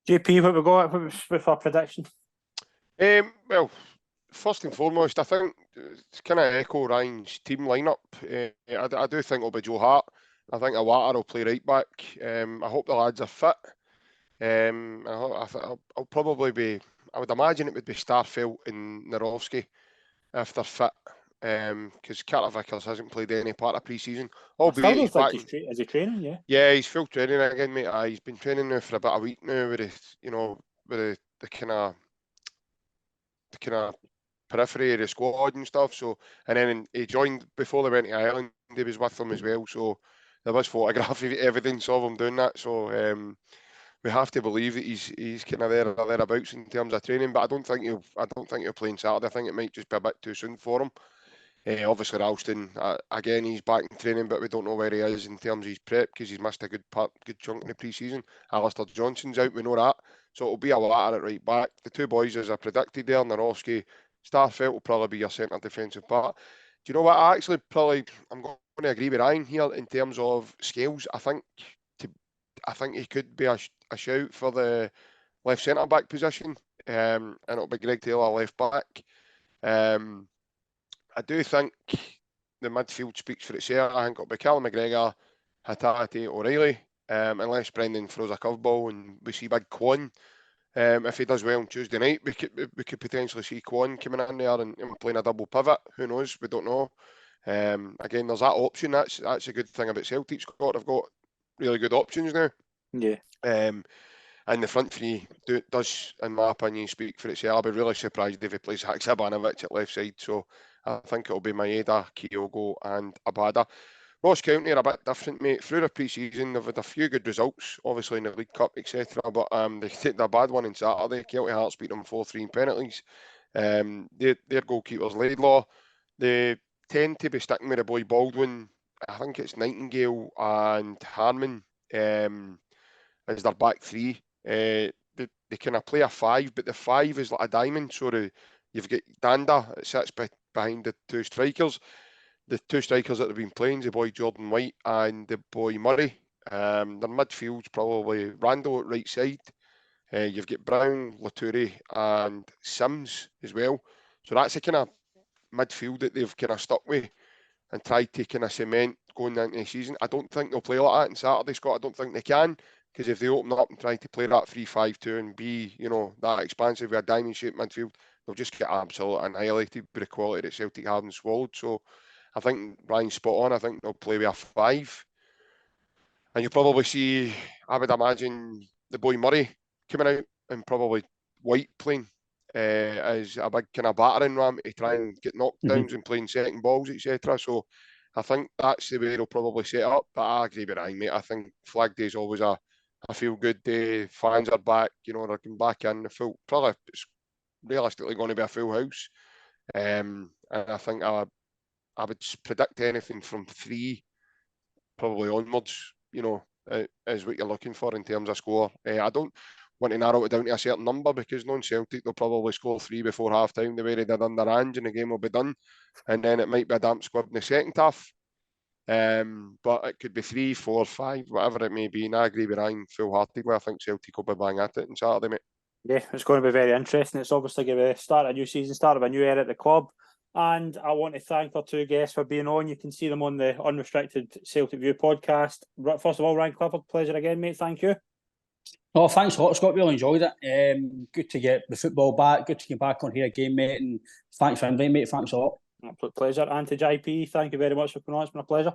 JP, what we got with our prediction? Well, first and foremost, I think it's kind of echo Ryan's team lineup. I do think it'll be Joe Hart. I think Iwata will play right back. I hope the lads are fit. I'll probably be. I would imagine it would be Starfelt and Narowski if they're fit. Because Carter Vickers hasn't played any part of pre-season. Albeit he's back. Is he training? Yeah. Yeah, he's full training again, mate. He's been training now for about a week now with the kind of periphery of the squad and stuff. So, and then he joined before they went to Ireland. He was with them as well. So there was photographic evidence of him doing that. So we have to believe that he's kind of there or thereabouts in terms of training. But I don't think he'll play on Saturday. I think it might just be a bit too soon for him. Obviously, Ralston, again, he's back in training, but we don't know where he is in terms of his prep because he's missed a good chunk in the pre-season. Alistair Johnson's out, we know that. So it'll be a lot at right back. The two boys, as I predicted there, Narowski, Starfelt will probably be your centre defensive part. Do you know what? I'm going to agree with Ryan here in terms of scales. I think he could be a shout for the left centre back position, and it'll be Greg Taylor left back. I do think the midfield speaks for itself. I think it'll be Callum McGregor, Hatate, O'Reilly, unless Brendan throws a curveball and we see big Kwon. If he does well on Tuesday night, we could potentially see Kwon coming in there and playing a double pivot. Who knows? We don't know. Again, there's that option. That's a good thing about Celtic, Scott. They've got really good options now. Yeah. And the front three does, in my opinion, speak for itself. I'll be really surprised if he plays Haksabanovic at left side. So I think it'll be Maeda, Kyogo and Abada. Ross County are a bit different, mate. Through the pre-season, they've had a few good results, obviously in the League Cup, etc. But they take a bad one on Saturday. Celtic Hearts beat them 4-3 in penalties. Their goalkeeper's Laidlaw. They tend to be sticking with the boy Baldwin. I think it's Nightingale and Harmon as their back three. They kind of play a 5, but the 5 is like a diamond. So you've got Danda that sits behind the two strikers. The two strikers that have been playing, the boy Jordan White and the boy Murray. Their midfield's probably Randall at right side. You've got Brown, Laturi and Sims as well. So that's a kind of midfield that they've kind of stuck with and tried to kind of cement going into the season. I don't think they'll play like that on Saturday, Scott. I don't think they can, because if they open up and try to play that 3-5-2 and be, that expansive with a diamond-shaped midfield, they'll just get absolutely annihilated by the quality that Celtic have and swallowed. So I think Ryan's spot on. I think they'll play with a 5. And you'll probably see, I would imagine, the boy Murray coming out and probably White playing as a big kind of battering ram to try and get knockdowns and playing second balls, etc. So I think that's the way they'll probably set up. But I agree with Ryan, mate. I think Flag Day is always a feel-good day. Fans are back, they're coming back in. Probably it's realistically going to be a full house. And I think I would predict anything from 3 probably onwards, is what you're looking for in terms of score. I don't want to narrow it down to a certain number because non-Celtic, they'll probably score 3 before half-time the way they did under Ange, and the game will be done. And then it might be a damp squib in the second half. But it could be 3, 4, 5, whatever it may be. And I agree with Ryan full-heartedly. I think Celtic will be bang at it on Saturday, mate. Yeah, it's going to be very interesting. It's obviously going to start a new season, start of a new era at the club. And I want to thank our two guests for being on. You can see them on the Unrestricted Celtic View podcast. First of all, Ryan Clifford, pleasure again, mate. Thank you. Oh, thanks a lot, Scott. Really enjoyed it. Good to get the football back. Good to get back on here again, mate. And thanks for inviting me, mate. Thanks a lot. Absolute pleasure. And to JP, thank you very much for coming on. It's been a pleasure.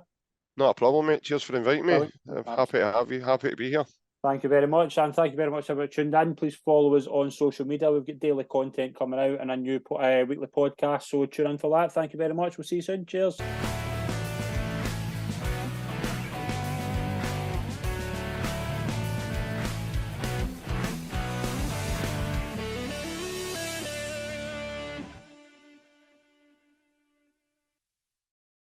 Not a problem, mate. Cheers for inviting me. Brilliant. I'm happy to have you. Happy to be here. Thank you very much. And thank you very much for tuned in. Please follow us on social media. We've got daily content coming out and a new weekly podcast. So tune in for that. Thank you very much. We'll see you soon. Cheers.